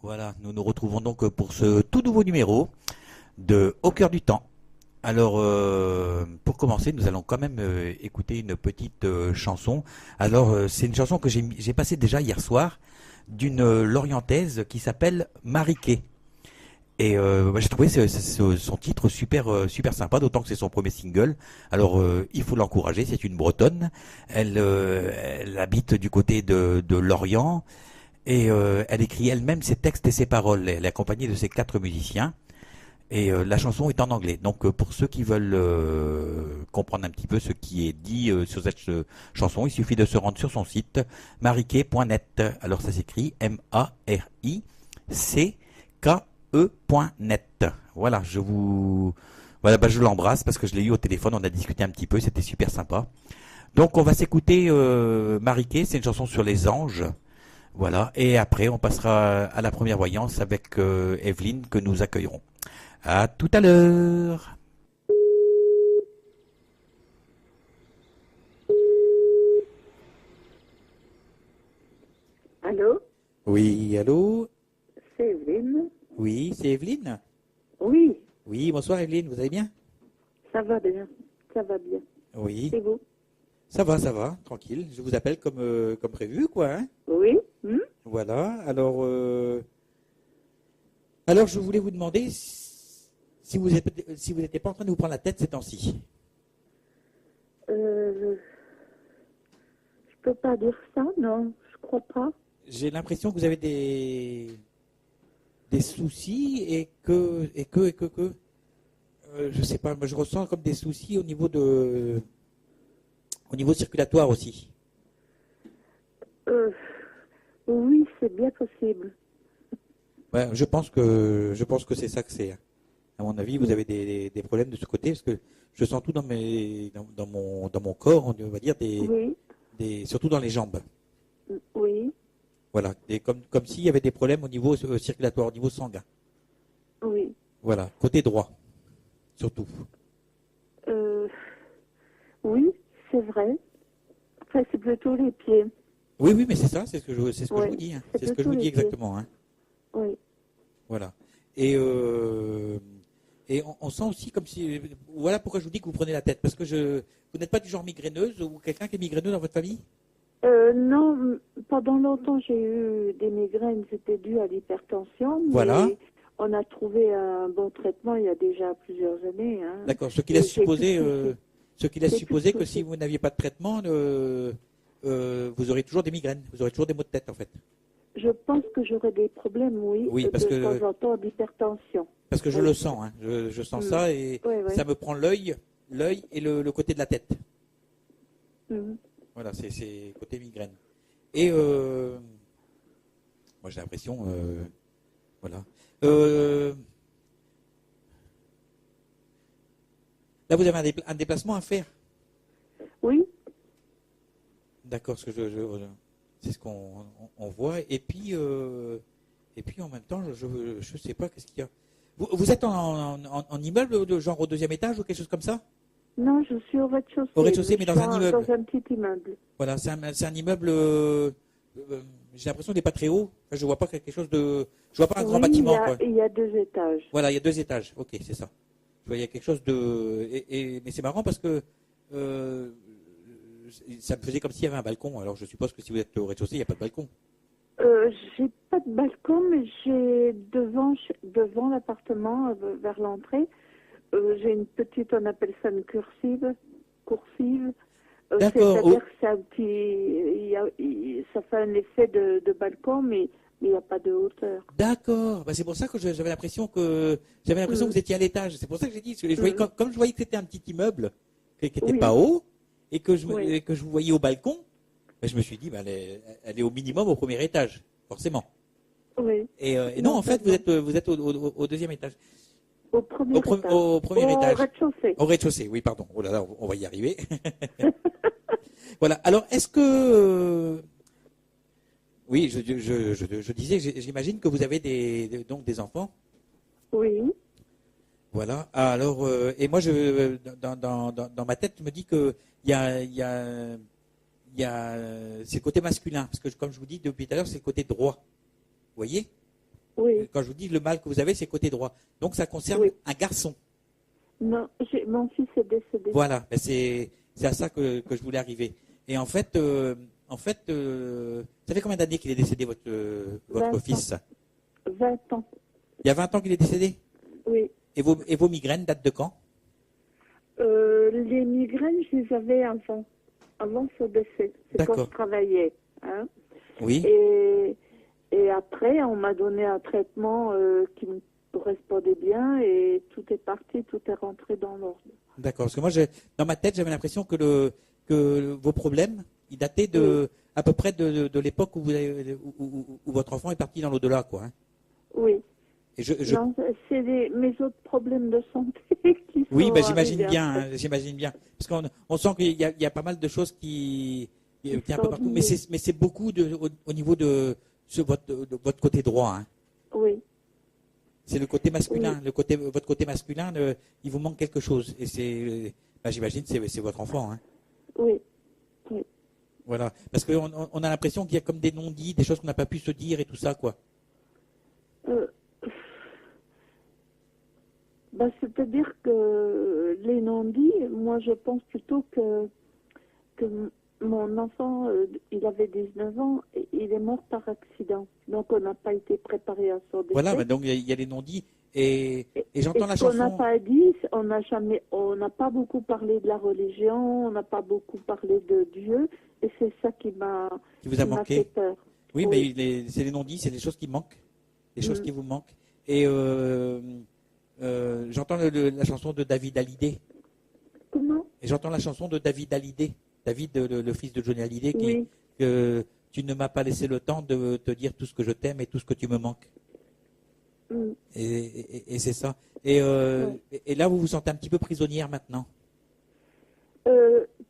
Voilà, nous nous retrouvons donc pour ce tout nouveau numéro de Au cœur du temps. Alors, pour commencer, nous allons quand même écouter une petite chanson. Alors, c'est une chanson que j'ai passée déjà hier soir d'une Lorientaise qui s'appelle Mariquet. Et j'ai trouvé son titre super sympa, d'autant que c'est son premier single. Alors, il faut l'encourager, c'est une Bretonne. Elle habite du côté de Lorient. Et elle écrit elle-même ses textes et ses paroles. Elle est accompagnée de ses 4 musiciens. Et la chanson est en anglais. Donc pour ceux qui veulent comprendre un petit peu ce qui est dit sur cette chanson, il suffit de se rendre sur son site mariquet.net. Alors ça s'écrit marickE.net. Voilà, je l'embrasse parce que je l'ai eu au téléphone, on a discuté un petit peu, c'était super sympa. Donc on va s'écouter Mariquet, c'est une chanson sur les anges. Voilà, et après on passera à la première voyance avec Evelyne que nous accueillerons. À tout à l'heure. Allô, Oui, allô. c'est Evelyne. Oui, c'est Evelyne. Oui, Oui, bonsoir Evelyne, vous allez bien? ça va bien, ça va bien. Oui, Et vous? ça va, tranquille. Je vous appelle comme prévu, quoi. Hein. Oui, Voilà, alors je voulais vous demander si vous n'étiez pas en train de vous prendre la tête ces temps-ci. euh, je peux pas dire ça, non, je crois pas. J'ai l'impression que vous avez des soucis et que je sais pas, moi je ressens comme des soucis au niveau circulatoire aussi. Euh, oui, c'est bien possible. Ouais, je pense que c'est ça que c'est. À mon avis, vous Mm, avez des problèmes de ce côté parce que je sens tout dans mon corps, on va dire Oui, surtout dans les jambes. oui, Voilà, comme s'il y avait des problèmes au niveau circulatoire, au niveau sanguin. oui. Voilà, côté droit, surtout. Euh, oui, c'est vrai. Enfin, c'est plutôt les pieds. Oui, oui, mais c'est ça, c'est ce que je Oui, vous dis, hein. c'est C'est ce que je plutôt vous les dis pieds. exactement, hein. Oui. Voilà. Et, euh, et on sent aussi comme si. Voilà pourquoi je vous dis que vous prenez la tête. Parce que vous n'êtes pas du genre migraineuse ou quelqu'un qui est migraineux dans votre famille? Non, pendant longtemps j'ai eu des migraines, c'était dû à l'hypertension, Voilà. mais on a trouvé un bon traitement il y a déjà plusieurs années. Hein, D'accord. et j'ai plus de soucis. Ce qui laisse J'ai plus de supposer que si soucis. vous n'aviez pas de traitement, vous aurez toujours des migraines. Vous aurez toujours des maux de tête, en fait. Je pense que j'aurai des problèmes, oui, Oui, de temps en temps d'hypertension. parce que je Oui. le sens, hein. Je sens Mm. ça et Oui, oui. ça me prend l'œil et le côté de la tête. Mm. Voilà, c'est côté migraine. Et moi j'ai l'impression, voilà. Euh, Là, vous avez un déplacement à faire. Oui, D'accord, ce que c'est ce qu'on voit. Et puis en même temps, je sais pas qu'est-ce qu'il y a. Vous êtes en immeuble, de genre au deuxième étage ou quelque chose comme ça? non, je suis au Au rez-de-chaussée, rez-de-chaussée, mais je mais suis dans un immeuble. dans un petit immeuble. Voilà, c'est un immeuble. J'ai l'impression qu'il n'est pas très haut. Enfin, je vois pas quelque chose de. Je vois pas un grand Oui, bâtiment, quoi. il y a 2 étages. Voilà, il y a 2 étages. Ok, c'est ça. Je vois, il y a quelque chose de. Mais c'est marrant parce que euh, ça me faisait comme s'il y avait un balcon. Alors je suppose que si vous êtes au rez-de-chaussée, il n'y a pas de balcon. J'ai pas de balcon, mais j'ai devant l'appartement, vers l'entrée, j'ai une petite, on appelle ça une coursive. D'accord. C'est-à-dire que c'est un petit, ça fait un effet de balcon, mais il n'y a pas de hauteur. D'accord. Bah, c'est pour ça que j'avais l'impression que Mm, vous étiez à l'étage. C'est pour ça que j'ai dit. Parce que je voyais, mm. comme je voyais que c'était un petit immeuble qui n'était pas Oui, haut oui, et que je vous voyais au balcon, bah, je me suis dit, bah, elle est au minimum au premier étage, forcément. oui. Et non, Non, en fait, non. vous êtes au deuxième étage. Au premier étage. Au premier Au étage. rez-de-chaussée. Au rez-de-chaussée, oui, pardon. Oh là là, on va y arriver. Voilà. Alors, est-ce que... oui, je disais, j'imagine que vous avez donc des enfants. Oui, Voilà. Alors, et moi, dans ma tête, je me dis que c'est le côté masculin. Parce que, comme je vous dis depuis tout à l'heure, c'est le côté droit. Vous voyez? Oui. Quand je vous dis le mal que vous avez, c'est côté droit. Donc ça concerne Oui. un garçon. Non, mon fils est décédé. Voilà, ben c'est à ça que je voulais arriver. Et en fait, ça fait combien d'années qu'il est décédé, votre 20 fils? 20 ans. Il y a 20 ans qu'il est décédé? Oui. Et vos migraines datent de quand? Les migraines, je les avais avant ce décès. C'est quand D'accord. je travaillais. Hein. Oui. Et après, on m'a donné un traitement qui me correspondait bien et tout est parti, tout est rentré dans l'ordre. D'accord. Parce que moi, dans ma tête, j'avais l'impression que vos problèmes, ils dataient à peu près de l'époque où, où votre enfant est parti dans l'au-delà, quoi. Hein. Oui. Et Non, c'est mes autres problèmes de santé qui oui, sont ben, j'imagine arrivés bien, après. j'imagine bien. Parce qu'on sent qu'il y a pas mal de choses qui un peu sont partout. liées. Mais c'est beaucoup au niveau de votre côté droit. Hein. Oui. C'est le côté masculin. Oui. Votre côté masculin, il vous manque quelque chose. Et j'imagine, c'est votre enfant. Hein. Oui. Oui. Voilà. Parce qu'on a l'impression qu'il y a comme des non-dits, des choses qu'on n'a pas pu se dire et tout ça, quoi. C'est-à-dire que les non-dits, moi je pense plutôt que mon enfant, il avait 19 ans, et il est mort par accident. Donc on n'a pas été préparé à son décès. Voilà, ben donc il y a les non-dits. Et j'entends la ce qu'on n'a chanson. pas dit, on n'a pas beaucoup parlé de la religion, on n'a pas beaucoup parlé de Dieu, et c'est ça qui vous a manqué. fait peur. Oui, Oui. mais c'est les non-dits, c'est les choses qui manquent, les choses Mm. qui vous manquent. Et j'entends la chanson de David Hallyday. Comment? Et j'entends la chanson de David Hallyday. David, le fils de Johnny Hallyday, Oui. que tu ne m'as pas laissé le temps de te dire tout ce que je t'aime et tout ce que tu me manques. Mm. Et c'est ça. Et là, vous vous sentez un petit peu prisonnière maintenant.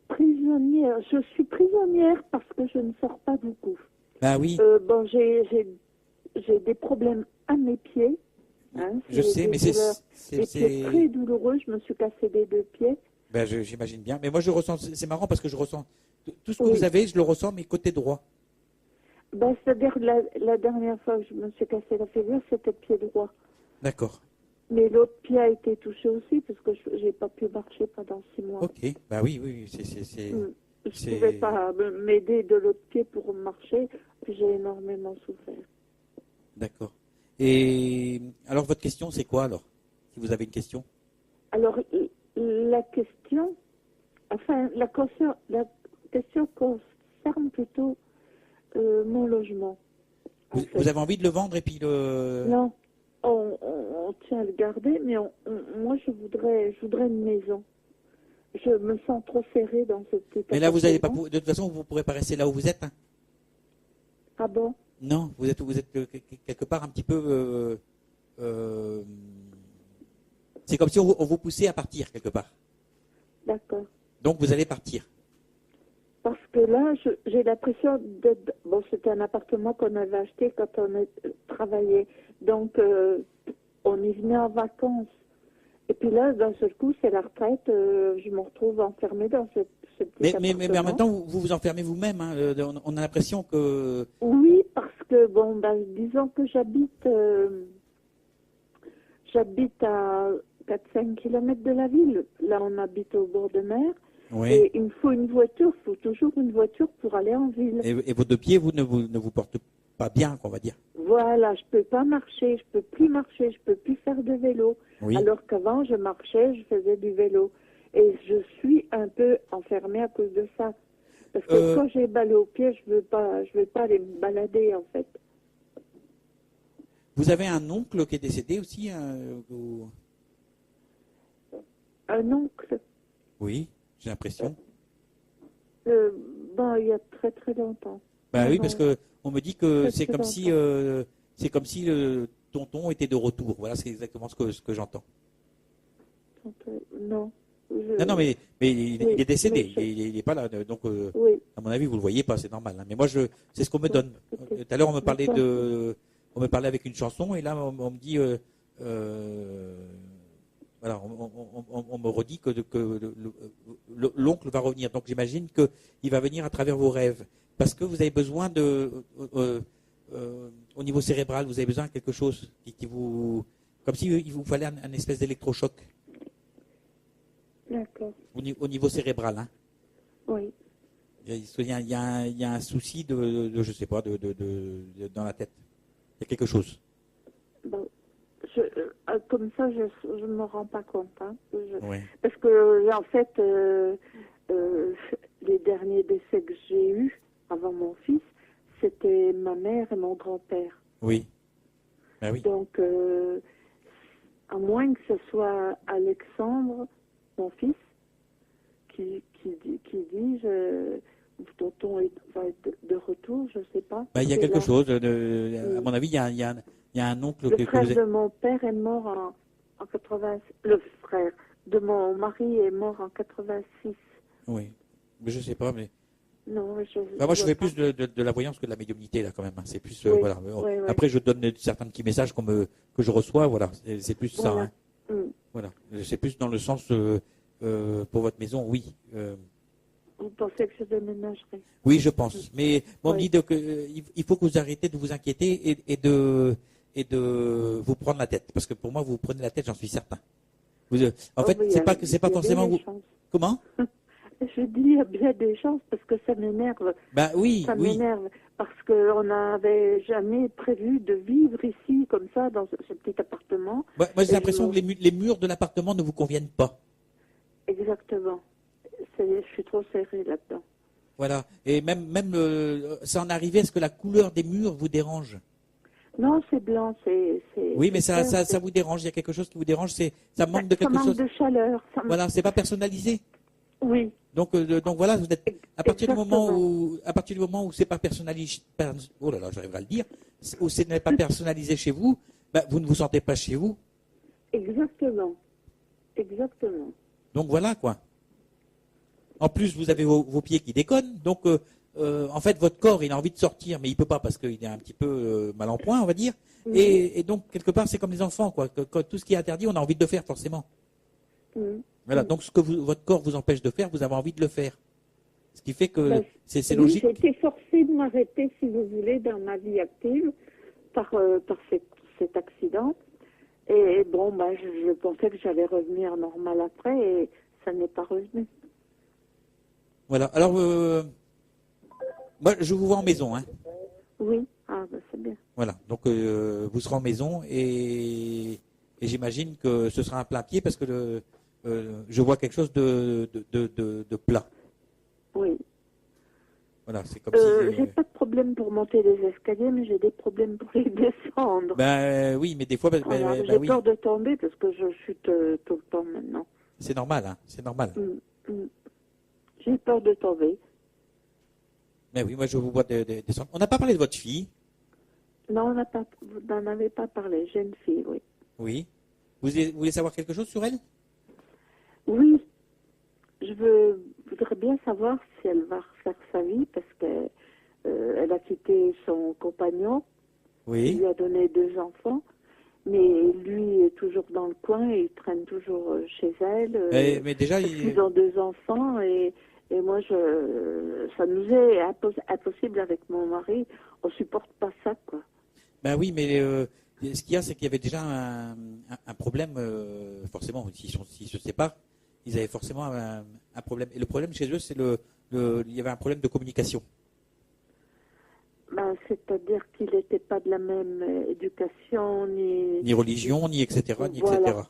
Prisonnière, je suis prisonnière parce que je ne sors pas beaucoup. Ben oui, Bon, j'ai des problèmes à mes pieds. Hein, je sais, mais des pieds très douloureux. Je me suis cassé les 2 pieds. Ben j'imagine bien. Mais moi, je ressens. C'est marrant parce que je ressens tout ce que Oui. vous avez, je le ressens, mais côté droit. C'est-à-dire la dernière fois que je me suis cassé la figure, c'était le pied droit. D'accord. Mais l'autre pied a été touché aussi parce que je n'ai pas pu marcher pendant 6 mois. Ok. Ben oui. C'est. Je ne pouvais pas m'aider de l'autre pied pour marcher. J'ai énormément souffert. D'accord. Et alors, votre question, c'est quoi alors? Si vous avez une question? Alors, la question concerne plutôt mon logement. Vous avez envie de le vendre et puis le. Non, on tient à le garder, mais moi je voudrais une maison. Je me sens trop serrée dans ce petit Mais là, vous n'allez pas. appartement. De toute façon, vous ne pourrez pas rester là où vous êtes. Hein. Ah bon? Non, vous êtes quelque part un petit peu. C'est comme si on vous poussait à partir quelque part. D'accord. Donc vous allez partir. Parce que là, j'ai l'impression d'être... Bon, c'était un appartement qu'on avait acheté quand on travaillait. Donc, on y venait en vacances. Et puis là, d'un seul coup, c'est la retraite. Je me retrouve enfermée dans ce petit appartement. Mais en même temps, vous vous enfermez vous-même. Hein. On a l'impression que... Oui, parce que, bon, disons que j'habite à 4-5 kilomètres de la ville. Là, on habite au bord de mer. Oui. Et il me faut une voiture, il faut toujours une voiture pour aller en ville. Et vos 2 pieds, ne vous portent pas bien, on va dire. Voilà, je peux pas marcher, je peux plus marcher, je peux plus faire de vélo. Oui. Alors qu'avant, je marchais, je faisais du vélo. Et je suis un peu enfermée à cause de ça. Parce que quand j'ai mal aux pieds, je veux pas aller me balader, en fait. Vous avez un oncle qui est décédé aussi Un oncle? Oui, j'ai l'impression. Il y a très très longtemps. Ben oui, parce que on me dit que Très, très c'est comme si le tonton était de retour. Voilà, c'est exactement ce que j'entends. Non. Non, mais il est décédé. mais Il est pas là. Donc, Oui. à mon avis, vous le voyez pas, c'est normal. Hein. Mais moi, c'est ce qu'on me donne. Ok. Tout à l'heure, on me parlait D'accord. on me parlait avec une chanson, et là, on me dit, voilà, on me redit que l'oncle va revenir. Donc, j'imagine qu'il va venir à travers vos rêves, parce que vous avez besoin au niveau cérébral, vous avez besoin de quelque chose qui vous, comme si il vous fallait un espèce d'électrochoc D'accord. au niveau cérébral. Hein. Oui. Il y a un souci je sais pas, dans la tête. Il y a quelque chose. Bon, comme ça, je ne me rends pas compte. Hein. Oui. Parce que, en fait, les derniers décès que j'ai eus avant mon fils, c'était ma mère et mon grand-père. Oui. Ben oui. Donc, à moins que ce soit Alexandre, mon fils, qui dise tonton va être de retour, je ne sais pas. Ben, il y a quelque chose. À mon avis, il y a un oncle le frère de mon père est mort en 80. Le frère de mon mari est mort en 86. Oui. Mais je ne sais pas, mais. Non, moi, je fais plus de la voyance que de la médiumnité, là, quand même. Hein. C'est plus, oui, voilà. Oui. Après, je donne certains petits messages que je reçois, voilà. C'est plus ça. Voilà. Hein. Voilà. C'est plus dans le sens, pour votre maison, oui. Vous pensez que je déménagerai? Oui, je pense. Mais bon, oui. Il faut que vous arrêtez de vous inquiéter et de vous prendre la tête. Parce que pour moi, vous prenez la tête, j'en suis certain. En fait, c'est pas forcément vous. Comment? Je dis, il y a bien des chances parce que ça m'énerve. Ben oui, ça m'énerve parce qu'on n'avait jamais prévu de vivre ici comme ça dans ce petit appartement. Moi, j'ai l'impression que les murs de l'appartement ne vous conviennent pas. Exactement. Je suis trop serrée là-dedans. Voilà. Et même ça en arrivait, est-ce que la couleur des murs vous dérange? Non, c'est blanc, Oui, mais ça vous dérange. Il y a quelque chose qui vous dérange. Ça manque de quelque chose. Ça manque de chaleur. Voilà, c'est pas personnalisé. Oui. Donc voilà, vous êtes à partir du moment où c'est pas personnalisé, oh là là, j'arriverai à le dire, où ce n'est pas personnalisé chez vous, ben, vous ne vous sentez pas chez vous. Exactement. Donc voilà quoi. En plus, vous avez vos pieds qui déconnent, donc en fait votre corps il a envie de sortir, mais il peut pas parce qu'il est un petit peu mal en point, on va dire. Mmh. Et donc quelque part c'est comme les enfants quoi. Quand tout ce qui est interdit, on a envie de le faire forcément. Mmh. Voilà, donc ce que votre corps vous empêche de faire, vous avez envie de le faire. Ce qui fait que c'est logique. J'ai été forcée de m'arrêter, si vous voulez, dans ma vie active par cet accident. Et bon, je pensais que j'allais revenir normal après et ça n'est pas revenu. Voilà, alors moi je vous vois en maison. Hein. Oui, c'est bien. Voilà, donc vous serez en maison et j'imagine que ce sera un plein pied parce que je vois quelque chose de plat. Oui. Voilà, c'est comme si. J'ai pas de problème pour monter les escaliers, mais j'ai des problèmes pour les descendre. Ben oui, mais des fois. J'ai peur de tomber parce que je chute tout le temps maintenant. C'est normal, hein, c'est normal. J'ai peur de tomber. Mais oui, moi je vous vois descendre. On n'a pas parlé de votre fille. Non, vous n'en avez pas parlé. J'ai une fille, oui. Oui. Vous voulez savoir quelque chose sur elle? Oui, je voudrais bien savoir si elle va refaire sa vie parce qu'elle a quitté son compagnon. Oui. Il lui a donné 2 enfants, mais lui est toujours dans le coin et il traîne toujours chez elle. Mais déjà, ils ont 2 enfants et moi, ça nous est impossible avec mon mari. On supporte pas ça, quoi. Ben oui, mais ce qu'il y a, c'est qu'il y avait déjà un problème, forcément, s'ils se séparent. Ils avaient forcément un problème. Et le problème chez eux, c'est il y avait un problème de communication. C'est-à-dire qu'il n'était pas de la même éducation, ni religion, ni etc.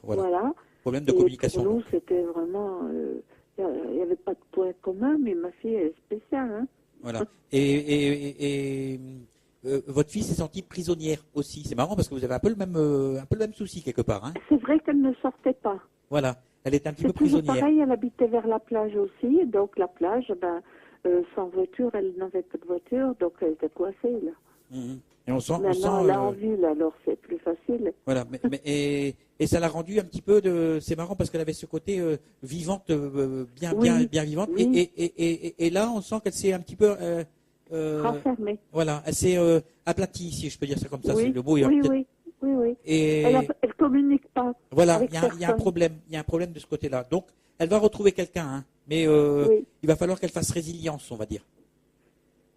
Voilà. Problème de communication. Pour nous, c'était vraiment... il n'y avait pas de point commun, mais ma fille est spéciale. Hein. Voilà. Et votre fille s'est sentie prisonnière aussi. C'est marrant parce que vous avez un peu le même souci quelque part. Hein. C'est vrai qu'elle ne sortait pas. Voilà. Elle est un petit peu prisonnière. Pareil, elle habitait vers la plage aussi. Donc la plage, sans voiture, elle n'avait pas de voiture, donc elle était coincée là. Mmh. Et on sent. Maintenant, elle a en ville, alors c'est plus facile. Voilà. Et ça l'a rendue un petit peu c'est marrant parce qu'elle avait ce côté vivante, bien vivante. Oui. Et là, on sent qu'elle s'est un petit peu renfermée. Voilà. Elle s'est aplatie, si je peux dire ça comme ça. Oui. C'est le mot. Oui. Et elle communique pas. Voilà, il y a un problème. Il y a un problème de ce côté-là. Donc, elle va retrouver quelqu'un, hein, mais il va falloir qu'elle fasse résilience, on va dire.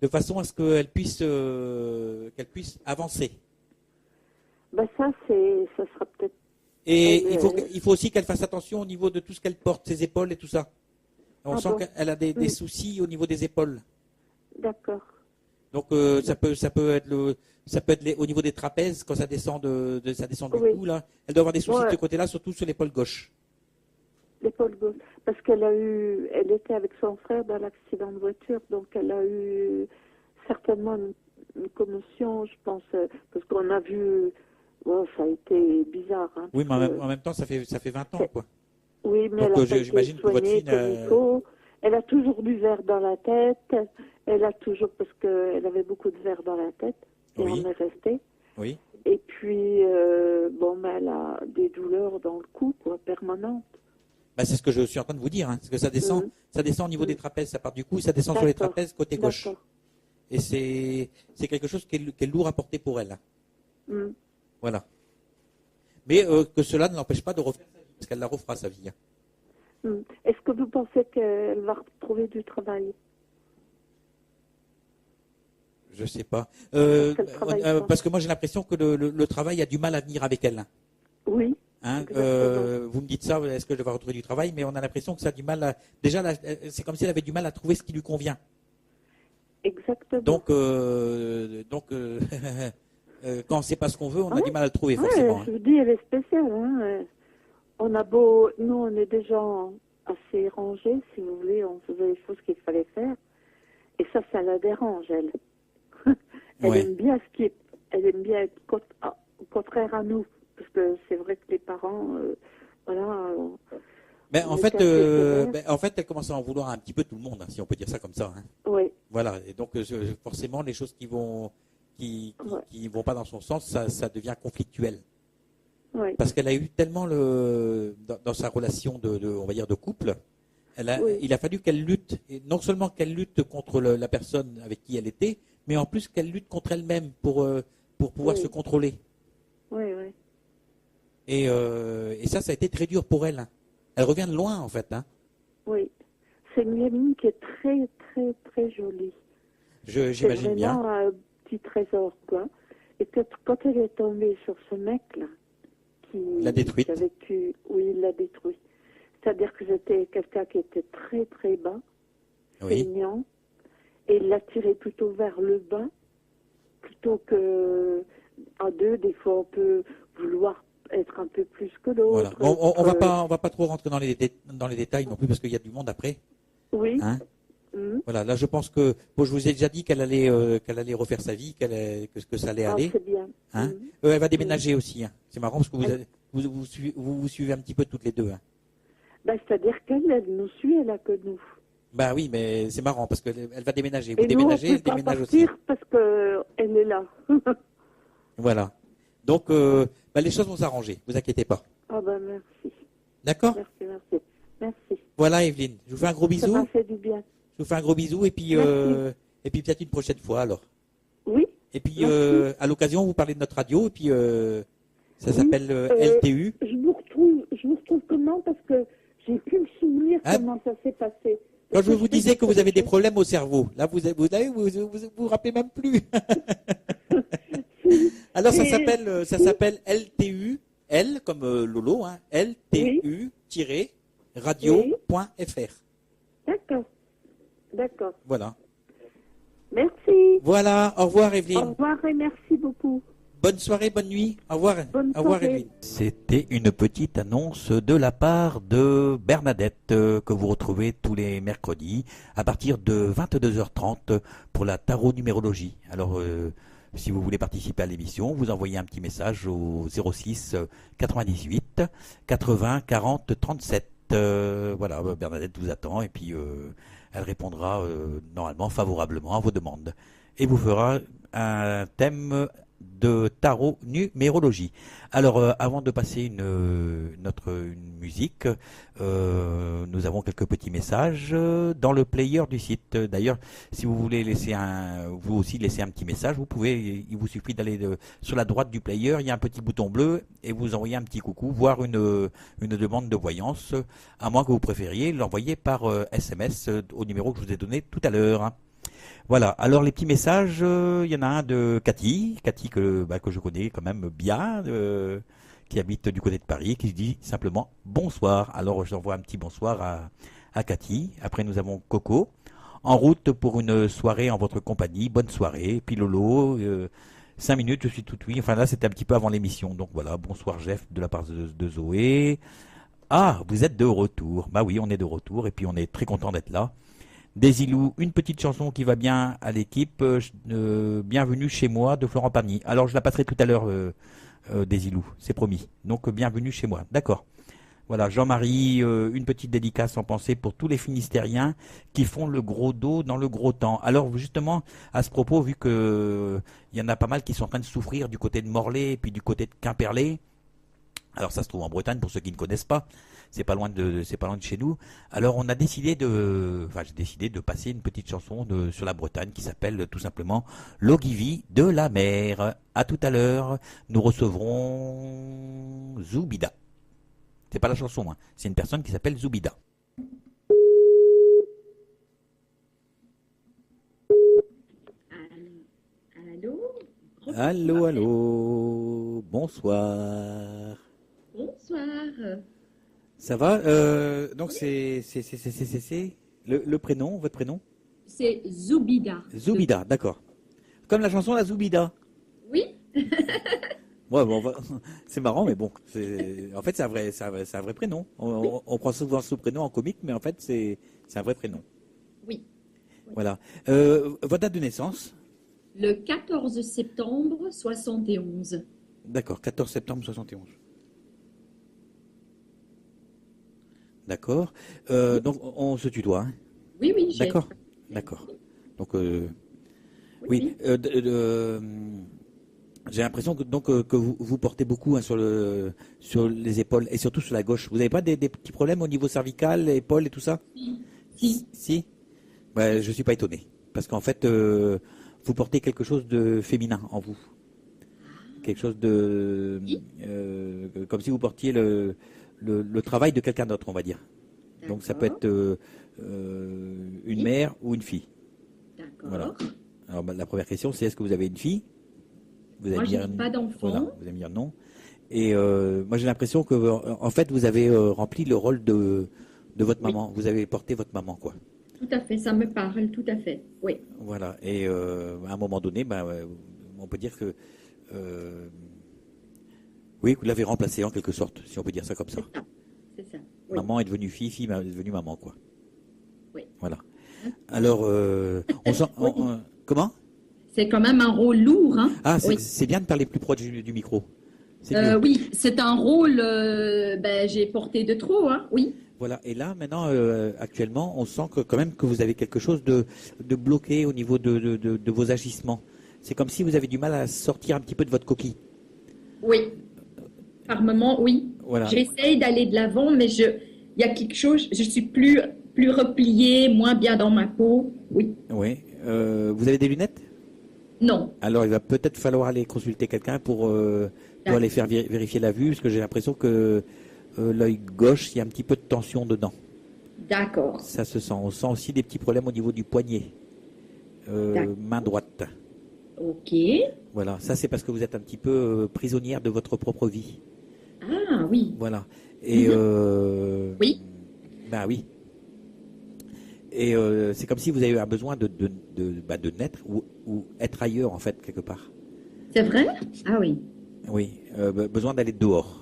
de façon à ce qu'elle puisse avancer. Ben ça sera peut-être... Et elle, il faut aussi qu'elle fasse attention au niveau de tout ce qu'elle porte, ses épaules et tout ça. On sent bon. qu'elle a des soucis au niveau des épaules. D'accord. Donc ça peut être au niveau des trapèzes quand ça descend ça descend du cou là. Elle doit avoir des soucis de ce côté-là, surtout sur l'épaule gauche. L'épaule gauche. Parce elle était avec son frère dans l'accident de voiture, donc elle a eu certainement une commotion, je pense, parce qu'on a vu, ça a été bizarre. Hein, oui, mais en même temps, ça fait 20 ans, quoi. Oui, mais donc, elle a j'imagine que votre fille... Elle a toujours du verre dans la tête. Elle a toujours, parce qu'elle avait beaucoup de verre dans la tête, et on est resté. Oui. Et puis, elle a des douleurs dans le cou, quoi, permanentes. Bah, c'est ce que je suis en train de vous dire, hein, parce que ça descend au niveau des trapèzes, ça part du cou, ça descend sur les trapèzes côté gauche. Et c'est quelque chose qui est lourd à porter pour elle. Voilà. Mais que cela ne l'empêche pas de refaire sa vie, parce qu'elle la refera sa vie. Est-ce que vous pensez qu'elle va retrouver du travail? Je sais pas. Parce que moi j'ai l'impression que le travail a du mal à venir avec elle. Oui. Hein, vous me dites ça, est-ce que je vais retrouver du travail? Mais on a l'impression que ça a du mal à... Déjà, c'est comme si elle avait du mal à trouver ce qui lui convient. Exactement. Donc quand on ne sait pas ce qu'on veut, on a du mal à le trouver, forcément. Je vous dis, elle est spéciale. Hein. Nous, on est des gens assez rangés, si vous voulez, on faisait les choses qu'il fallait faire. Et ça la dérange, elle. Elle aime bien elle aime bien être au contraire à nous. Parce que c'est vrai que les parents, en fait, elle commence à en vouloir un petit peu tout le monde, hein, si on peut dire ça comme ça. Hein. Oui. Voilà. Et donc, forcément, les choses qui vont pas dans son sens, ça devient conflictuel. Oui. Parce qu'elle a eu tellement dans sa relation on va dire de couple, il a fallu qu'elle lutte, et non seulement qu'elle lutte contre la personne avec qui elle était, mais en plus qu'elle lutte contre elle-même pour pouvoir se contrôler. Oui, oui. Et ça a été très dur pour elle. Hein. Elle revient de loin, en fait. Hein. Oui. C'est une gamine qui est très, très, très jolie. J'imagine bien. C'est vraiment un petit trésor, quoi. Et quand elle est tombée sur ce mec-là, qui l'a détruite. Il l'a détruit. C'est-à-dire que j'étais quelqu'un qui était très, très bas, feignant, et il l'a tiré plutôt vers le bas, plutôt que à deux, des fois, on peut vouloir être un peu plus que l'autre. Voilà. On va pas trop rentrer dans les détails non plus parce qu'il y a du monde après. Oui. Hein voilà. Là, je pense que je vous ai déjà dit qu'elle allait refaire sa vie, que ça allait aller. C'est bien. Hein elle va déménager aussi. Hein. C'est marrant parce que vous suivez un petit peu toutes les deux. Hein. C'est-à-dire qu'elle nous suit, elle a que nous. Bah oui, mais c'est marrant parce qu'elle va déménager. Vous Et déménagez, nous, elle déménage aussi. Parce qu'elle est là. Voilà. Donc, les choses vont s'arranger. Vous inquiétez pas. Ah merci. D'accord. Merci. Voilà, Evelyne. Je vous fais un gros bisou. Ça m'a fait du bien. Je vous fais un gros bisou et puis peut-être une prochaine fois alors. Oui. Et puis à l'occasion, vous parlez de notre radio et puis ça s'appelle LTU. Je vous retrouve comment parce que j'ai plus me souvenir comment ça s'est passé. Quand je vous disais que vous avez des problèmes au cerveau, là vous rappelez même plus. Alors ça s'appelle LTU, L comme Lolo, hein, LTU-radio.fr. D'accord. Voilà. Merci. Voilà, au revoir Evelyne. Au revoir et merci beaucoup. Bonne soirée, bonne nuit. Au revoir. Au revoir Evelyne. C'était une petite annonce de la part de Bernadette que vous retrouvez tous les mercredis à partir de 22h30 pour la tarot numérologie. Alors si vous voulez participer à l'émission, vous envoyez un petit message au 06 98 80 40 37. Voilà, Bernadette vous attend et puis elle répondra normalement favorablement à vos demandes et vous fera un thème de tarot numérologie. Alors avant de passer une musique, nous avons quelques petits messages dans le player du site. D'ailleurs, si vous voulez vous aussi laisser un petit message, il vous suffit d'aller sur la droite du player, il y a un petit bouton bleu et vous envoyez un petit coucou, voire une demande de voyance, à moins que vous préfériez l'envoyer par SMS au numéro que je vous ai donné tout à l'heure. Voilà. Alors les petits messages, il y en a un de Cathy, que je connais quand même bien, qui habite du côté de Paris, qui se dit simplement bonsoir. Alors j'envoie un petit bonsoir à Cathy. Après nous avons Coco, en route pour une soirée en votre compagnie. Bonne soirée. Puis Lolo, 5 minutes, je suis tout oui. Enfin là c'était un petit peu avant l'émission, donc voilà. Bonsoir Jeff de la part de Zoé. Ah, vous êtes de retour. Bah oui, on est de retour et puis on est très content d'être là. Desilou, une petite chanson qui va bien à l'équipe. Bienvenue chez moi de Florent Pagny. Alors je la passerai tout à l'heure, Desilou, c'est promis. Donc bienvenue chez moi. D'accord. Voilà, Jean-Marie, une petite dédicace en pensée pour tous les Finistériens qui font le gros dos dans le gros temps. Alors justement, à ce propos, vu que il y en a pas mal qui sont en train de souffrir du côté de Morlaix et puis du côté de Quimperlé. Alors ça se trouve en Bretagne pour ceux qui ne connaissent pas. C'est pas loin de chez nous. Alors on a décidé j'ai décidé de passer une petite chanson sur la Bretagne qui s'appelle tout simplement L'Ogivie de la mer. À tout à l'heure, nous recevrons Zoubida. C'est pas la chanson, hein. C'est une personne qui s'appelle Zoubida. Allô? Allô, allô. Bonsoir. Bonsoir. Ça va? Donc c'est le prénom, votre prénom? C'est Zoubida. Zoubida, d'accord. Comme la chanson La Zoubida. Oui. Ouais, bon, c'est marrant, mais bon, en fait c'est un vrai prénom. On prend souvent ce prénom en comique, mais en fait c'est un vrai prénom. Oui. Voilà. Votre date de naissance? Le 14 septembre 71. D'accord, 14 septembre 71. D'accord. Donc on se tutoie, hein? Oui, oui, D'accord. D'accord. Donc oui. J'ai l'impression que vous portez beaucoup, hein, sur les épaules et surtout sur la gauche. Vous n'avez pas des petits problèmes au niveau cervical, épaules et tout ça? Si. Si. Ouais, je suis pas étonné parce qu'en fait vous portez quelque chose de féminin en vous, quelque chose de comme si vous portiez le travail de quelqu'un d'autre, on va dire. Donc ça peut être une mère ou une fille. D'accord. Voilà. Alors la première question c'est est-ce que vous avez une fille? Vous Moi, allez je dire n'ai pas d'enfant. voilà, vous allez me dire non. Et moi j'ai l'impression que en fait vous avez rempli le rôle de votre maman. Vous avez porté votre maman, quoi. Tout à fait, ça me parle, tout à fait. Oui. Voilà. Et à un moment donné, on peut dire que oui, vous l'avez remplacée en quelque sorte, si on peut dire ça comme ça. C'est ça. C'est ça. Oui. Maman est devenue fille, fille est devenue maman, quoi. Oui. Voilà. Alors, on sent. Comment? C'est quand même un rôle lourd, hein? Ah, Oui. c'est bien de parler plus proche du micro. C'est mieux. Oui, c'est un rôle, j'ai porté de trop, hein? Oui. Voilà. Et là, maintenant, actuellement, on sent que quand même que vous avez quelque chose de bloqué au niveau de vos agissements. C'est comme si vous avez du mal à sortir un petit peu de votre coquille. Oui. Par moment, oui. Voilà. J'essaye d'aller de l'avant, mais il y a quelque chose, je suis plus repliée, moins bien dans ma peau. Oui. Oui. Vous avez des lunettes? Non. Alors, il va peut-être falloir aller consulter quelqu'un pour aller faire vérifier la vue, parce que j'ai l'impression que l'œil gauche, il y a un petit peu de tension dedans. D'accord. Ça se sent. On sent aussi des petits problèmes au niveau du poignet. Main droite. Ok. Voilà. Ça, c'est parce que vous êtes un petit peu prisonnière de votre propre vie. Ah oui. Voilà. Et oui. Ben oui. Et c'est comme si vous avez un besoin de naître ou être ailleurs, en fait, quelque part. C'est vrai? Ah oui. Oui. Besoin d'aller dehors.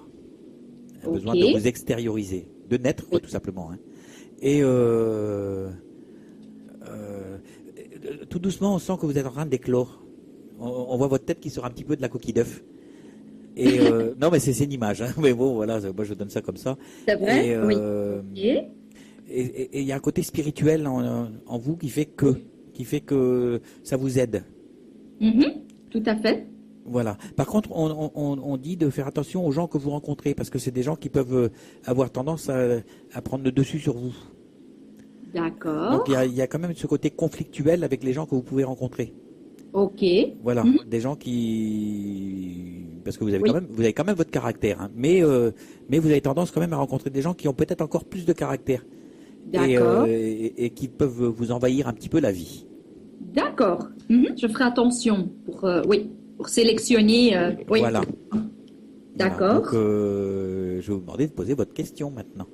Okay. Besoin de vous extérioriser. De naître, quoi, tout simplement. Hein. Et tout doucement, on sent que vous êtes en train d'éclore. On voit votre tête qui sort un petit peu de la coquille d'œuf. Et non, mais c'est une image. Hein. Mais bon, voilà, moi je donne ça comme ça. C'est vrai? Et, oui. Et il y a un côté spirituel en vous qui fait que ça vous aide. Tout à fait. Voilà. Par contre, on dit de faire attention aux gens que vous rencontrez, parce que c'est des gens qui peuvent avoir tendance à prendre le dessus sur vous. D'accord. Donc il y a quand même ce côté conflictuel avec les gens que vous pouvez rencontrer. Ok. Voilà, des gens qui, parce que vous avez quand même votre caractère, hein. Mais vous avez tendance quand même à rencontrer des gens qui ont peut-être encore plus de caractère. D'accord. Et qui peuvent vous envahir un petit peu la vie. D'accord. Je ferai attention pour sélectionner. Oui. Voilà. D'accord. Donc, je vais vous demander de poser votre question maintenant.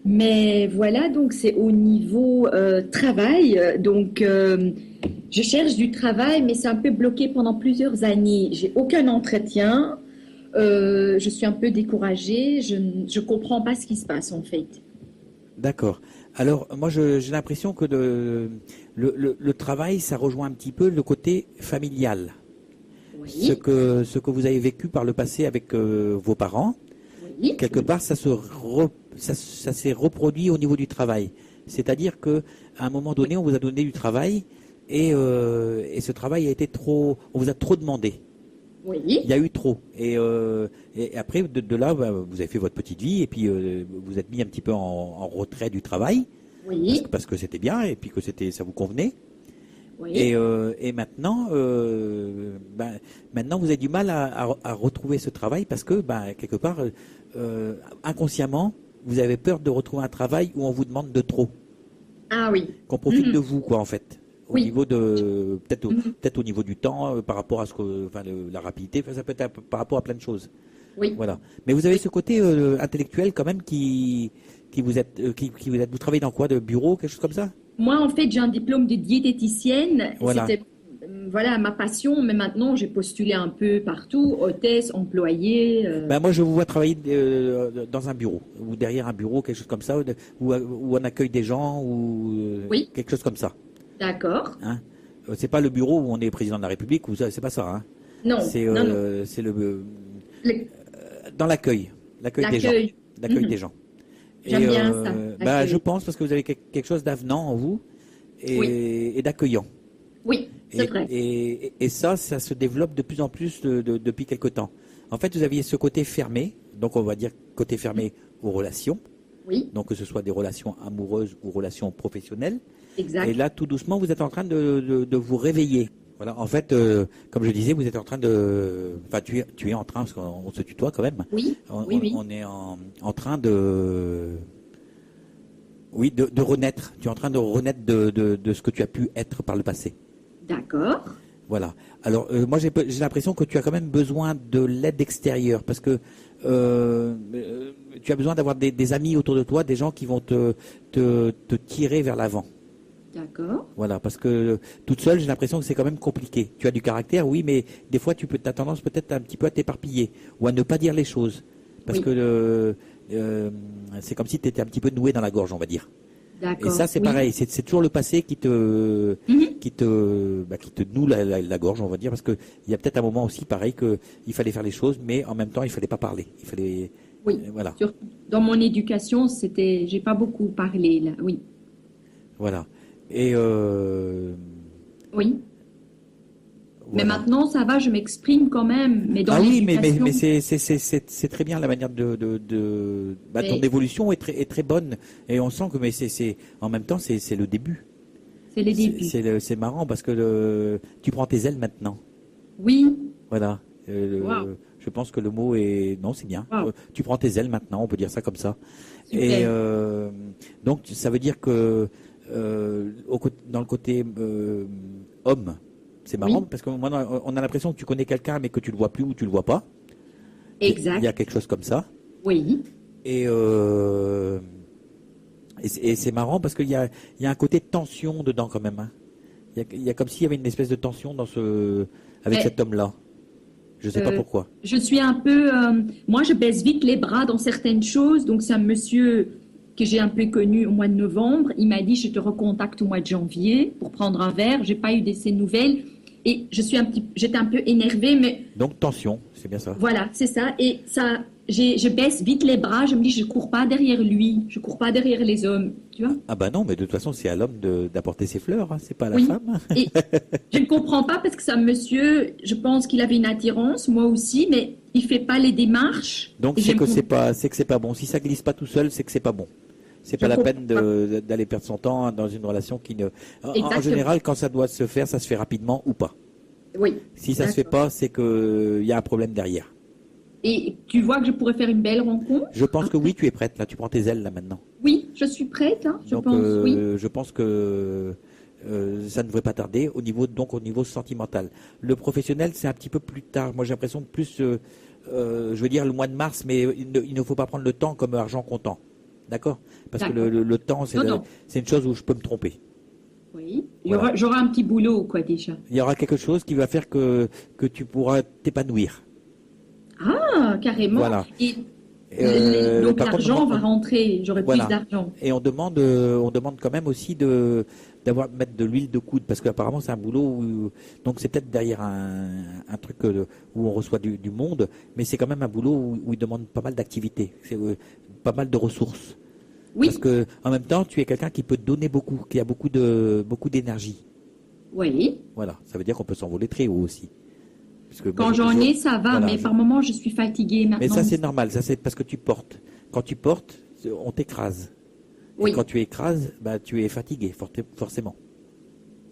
Mais voilà, donc c'est au niveau travail. Donc, je cherche du travail, mais c'est un peu bloqué pendant plusieurs années. J'ai aucun entretien. Je suis un peu découragée. Je comprends pas ce qui se passe en fait. D'accord. Alors, moi, j'ai l'impression que le travail, ça rejoint un petit peu le côté familial. Oui. Ce que vous avez vécu par le passé avec vos parents, Oui. quelque part, ça s'est reproduit au niveau du travail. C'est-à-dire que à un moment donné, on vous a donné du travail et ce travail a été trop, on vous a trop demandé. Oui. Il y a eu trop. Et après, de là, vous avez fait votre petite vie et puis vous êtes mis un petit peu en retrait du travail Oui. parce que c'était bien et puis que ça vous convenait. Oui. Et maintenant, maintenant, vous avez du mal à retrouver ce travail parce que, quelque part, inconsciemment, vous avez peur de retrouver un travail où on vous demande de trop, Ah oui. qu'on profite de vous, quoi, en fait. Au Oui. niveau de peut-être au niveau du temps, par rapport à la rapidité, ça peut être par rapport à plein de choses. Oui. Voilà. Mais vous avez ce côté intellectuel quand même qui vous vous travaillez dans quoi, de bureau, quelque chose comme ça? Moi, en fait, j'ai un diplôme de diététicienne. Voilà. C'était voilà ma passion, mais maintenant j'ai postulé un peu partout, hôtesse, employée. Moi, je vous vois travailler dans un bureau, ou derrière un bureau, quelque chose comme ça, ou on accueille des gens, ou Oui. quelque chose comme ça. D'accord. Hein. C'est pas le bureau où on est président de la République, ou ça, c'est pas ça. Hein. Non. C'est non. c'est Le- dans l'accueil des gens. L'accueil. L'accueil des gens. J'aime bien ça, l'accueil. Je pense parce que vous avez quelque chose d'avenant en vous et d'accueillant. Oui, c'est vrai. Et ça se développe de plus en plus depuis quelque temps. En fait, vous aviez ce côté fermé, donc on va dire côté fermé aux relations, Oui, donc que ce soit des relations amoureuses ou relations professionnelles. exact. Et là, tout doucement, vous êtes en train de vous réveiller. Voilà, en fait, comme je disais, vous êtes en train enfin, tu es en train, parce qu'on se tutoie quand même. Oui, oui. On est en train de renaître. Tu es en train de renaître de ce que tu as pu être par le passé. D'accord. Voilà. Alors, moi, j'ai l'impression que tu as quand même besoin de l'aide extérieure parce que tu as besoin d'avoir des amis autour de toi, des gens qui vont te tirer vers l'avant. D'accord. Voilà, parce que toute seule, j'ai l'impression que c'est quand même compliqué. Tu as du caractère, oui, mais des fois, tu as tendance peut-être un petit peu à t'éparpiller ou à ne pas dire les choses. Parce Oui. que c'est comme si tu étais un petit peu noué dans la gorge, on va dire. D'accord. Et ça, c'est Oui. pareil. C'est toujours le passé qui te noue la gorge, on va dire. Parce qu'il y a peut-être un moment aussi, pareil, qu'il fallait faire les choses, mais en même temps, il fallait pas parler. Il fallait. Oui. Voilà. Dans mon éducation, j'ai pas beaucoup parlé là. Oui. Voilà. Et Oui. Mais voilà. maintenant, ça va, je m'exprime quand même. Mais dans Ah oui, mais l'éducation. c'est très bien la manière ton Mais- évolution est très bonne et on sent que en même temps c'est le début. C'est les débuts. C'est marrant parce que tu prends tes ailes maintenant. Oui. Voilà. Wow. Je pense que le mot est non, c'est bien. Wow. Tu prends tes ailes maintenant, on peut dire ça comme ça. Super. Et donc ça veut dire que dans le côté homme, c'est marrant Oui. parce que moi, on a l'impression que tu connais quelqu'un mais que tu le vois plus ou tu le vois pas. Exact. Il y a quelque chose comme ça. Oui. Et c'est marrant parce qu'il y a un côté de tension dedans quand même. Hein. Il y a comme s'il y avait une espèce de tension avec Mais- cet homme-là. Je sais pas pourquoi. Je suis un peu. Moi, je baisse vite les bras dans certaines choses. Donc, c'est un monsieur que j'ai un peu connu au mois de novembre. Il m'a dit je te recontacte au mois de janvier pour prendre un verre. J'ai pas eu de ses nouvelles et j'étais un peu énervée, mais Donc tension, c'est bien ça. voilà, c'est ça. Et ça, je baisse vite les bras. Je me dis je cours pas derrière lui, je cours pas derrière les hommes, tu vois. Ah bah non, mais de toute façon c'est à l'homme d'apporter ses fleurs, hein, c'est pas à la Oui. femme. Et je ne comprends pas parce que c'est un monsieur. Je pense qu'il avait une attirance, moi aussi, mais il fait pas les démarches. Donc Et c'est que j'aime- c'est que c'est pas bon. Si ça glisse pas tout seul, c'est que c'est pas bon. C'est pas Je la comprends peine d'aller perdre son temps dans une relation qui ne. En Exactement. général, quand ça doit se faire, ça se fait rapidement ou pas. Oui. Si ça se fait D'accord. pas, c'est que il y a un problème derrière. Et tu vois que je pourrais faire une belle rencontre? Je pense que oui, tu es prête là. Tu prends tes ailes là maintenant. Oui, je suis prête, hein, je Donc pense, oui. je pense que Ça ne devrait pas tarder donc au niveau sentimental. Le professionnel, c'est un petit peu plus tard. Moi, j'ai l'impression que plus, je veux dire le mois de mars, mais il ne faut pas prendre le temps comme argent comptant. D'accord? Parce que le temps, c'est une chose où je peux me tromper. Oui. Voilà. J'aurai un petit boulot, quoi, déjà. Il y aura quelque chose qui va faire que tu pourras t'épanouir. Ah, carrément. Voilà. Et donc Par l'argent contre, va rentrer, j'aurai voilà. plus d'argent. Et on demande quand même aussi mettre de l'huile de coude parce qu'apparemment c'est un boulot donc c'est peut-être derrière un truc où on reçoit du monde, mais c'est quand même un boulot où il demande pas mal d'activités, pas mal de ressources. Oui. Parce que en même temps tu es quelqu'un qui peut donner beaucoup, qui a beaucoup d'énergie. Oui. Voilà, ça veut dire qu'on peut s'envoler très haut aussi. Quand j'en ai, ça va, mais par moment, je suis fatiguée maintenant. Mais ça, c'est normal. Ça, c'est parce que tu portes. Quand tu portes, on t'écrase. Oui. Et quand tu écrases, tu es fatigué, forcément.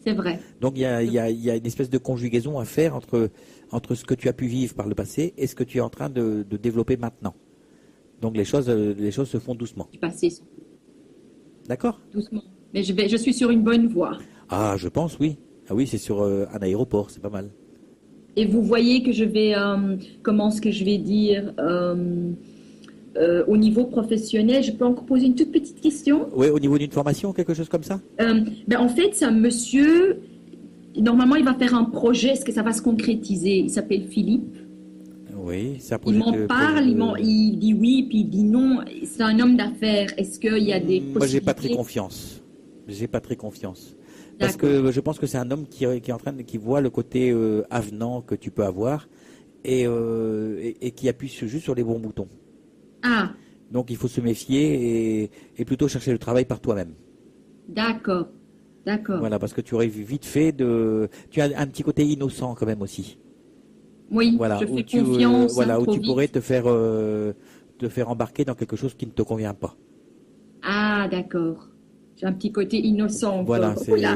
C'est vrai. Donc, il y a une espèce de conjugaison à faire entre ce que tu as pu vivre par le passé et ce que tu es en train de développer maintenant. Donc, les choses se font doucement. Du passé. D'accord? Doucement. Mais je suis sur une bonne voie. Ah, je pense, oui. Ah oui, c'est sur un aéroport, c'est pas mal. Et vous voyez que je vais, comment est-ce que je vais dire, au niveau professionnel, je peux encore poser une toute petite question? Oui, au niveau d'une formation, quelque chose comme ça? En fait, c'est un monsieur, normalement, il va faire un projet, est-ce que ça va se concrétiser? Il s'appelle Philippe. Oui, c'est un projet. Il m'en parle, il dit oui, puis il dit non. C'est un homme d'affaires. Est-ce qu'il y a des possibilités? Moi, j'ai pas très confiance. J'ai pas très confiance. Parce que je pense que c'est un homme qui est qui voit le côté avenant que tu peux avoir et qui appuie juste sur les bons boutons. Ah. Donc il faut se méfier et plutôt chercher le travail par toi-même. D'accord. Voilà, parce que tu aurais vu vite fait tu as un petit côté innocent quand même aussi. Oui, voilà, je fais confiance. Voilà, où tu pourrais te faire embarquer dans quelque chose qui ne te convient pas. Ah, d'accord. J'ai un petit côté innocent. Voilà, voilà.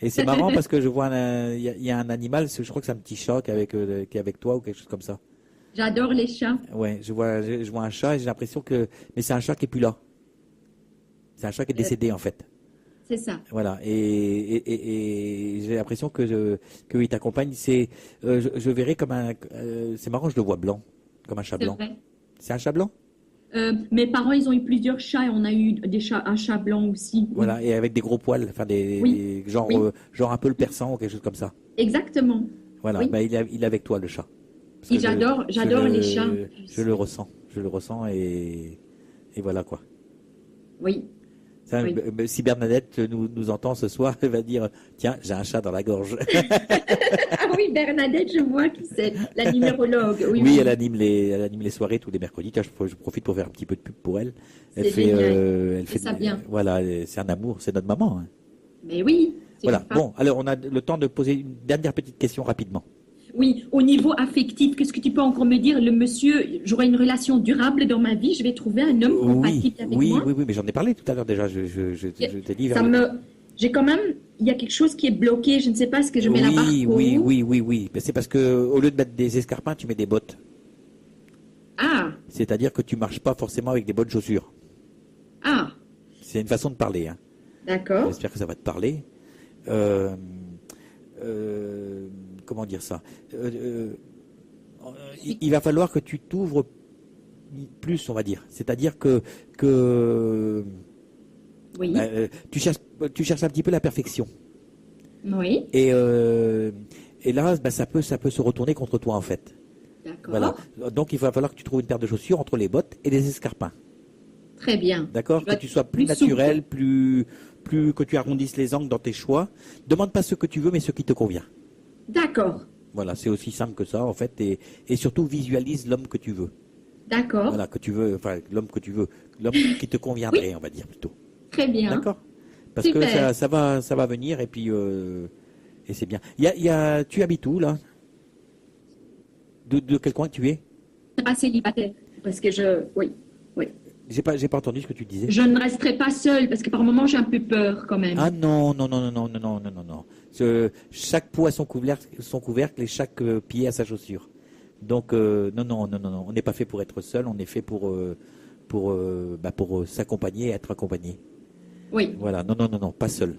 Et c'est marrant parce que je vois il y a un animal, je crois que c'est un petit chat qui est avec toi ou quelque chose comme ça. J'adore les chats. Ouais, je vois un chat et j'ai l'impression mais c'est un chat qui est plus là. C'est un chat qui est décédé en fait. C'est ça. Voilà, et j'ai l'impression qu'il t'accompagne. Je verrais comme c'est marrant, je le vois blanc, comme un chat blanc. Vrai. C'est un chat blanc? Mes parents, ils ont eu plusieurs chats et on a eu un chat blanc aussi. Voilà, et avec des gros poils, enfin genre un peu le persan ou quelque chose comme ça. Exactement. Voilà, oui. Il est avec toi le chat. Et j'adore les chats. Je le ressens et voilà quoi. Oui. Si Bernadette nous entend ce soir, elle va dire tiens, j'ai un chat dans la gorge. Ah oui, Bernadette, je vois qui c'est, la numérologue. Oui, elle anime les soirées tous les mercredis. Tiens, je profite pour faire un petit peu de pub pour elle. Elle fait ça bien. Voilà, c'est un amour, c'est notre maman. Hein. Mais oui. Voilà. Bon, alors on a le temps de poser une dernière petite question rapidement. Oui, au niveau affectif, qu'est-ce que tu peux encore me dire? Le monsieur, j'aurai une relation durable dans ma vie, je vais trouver un homme compatible avec moi? Oui, mais j'en ai parlé tout à l'heure déjà. Je t'ai dit. J'ai quand même, il y a quelque chose qui est bloqué, je ne sais pas ce que je mets la barre pour. Oui. C'est parce que au lieu de mettre des escarpins, tu mets des bottes. Ah. C'est-à-dire que tu marches pas forcément avec des bonnes chaussures. Ah. C'est une façon de parler. Hein. D'accord. J'espère que ça va te parler. Comment dire ça? Il va falloir que tu t'ouvres plus, on va dire. C'est-à-dire que oui. Tu cherches un petit peu la perfection. Oui. Et là, ça peut se retourner contre toi en fait. D'accord. Voilà. Donc il va falloir que tu trouves une paire de chaussures entre les bottes et les escarpins. Très bien. D'accord. Que tu sois plus naturel, plus que tu arrondisses les angles dans tes choix. Demande pas ce que tu veux, mais ce qui te convient. D'accord. Voilà, c'est aussi simple que ça en fait, et surtout visualise l'homme que tu veux. D'accord. Voilà, l'homme que tu veux, l'homme qui te conviendrait, oui. On va dire plutôt. Très bien. D'accord. Parce Super. Que ça va venir et puis et c'est bien. Tu habites où là? De quel coin tu es? Pas célibataire, parce que oui. J'ai pas entendu ce que tu disais. Je ne resterai pas seule parce que par moment j'ai un peu peur quand même. Ah non. Chaque pot a son couvercle et chaque pied a sa chaussure. Donc non, on n'est pas fait pour être seul, on est fait pour s'accompagner et être accompagné. Oui, Voilà, non, non, non, non, pas seul.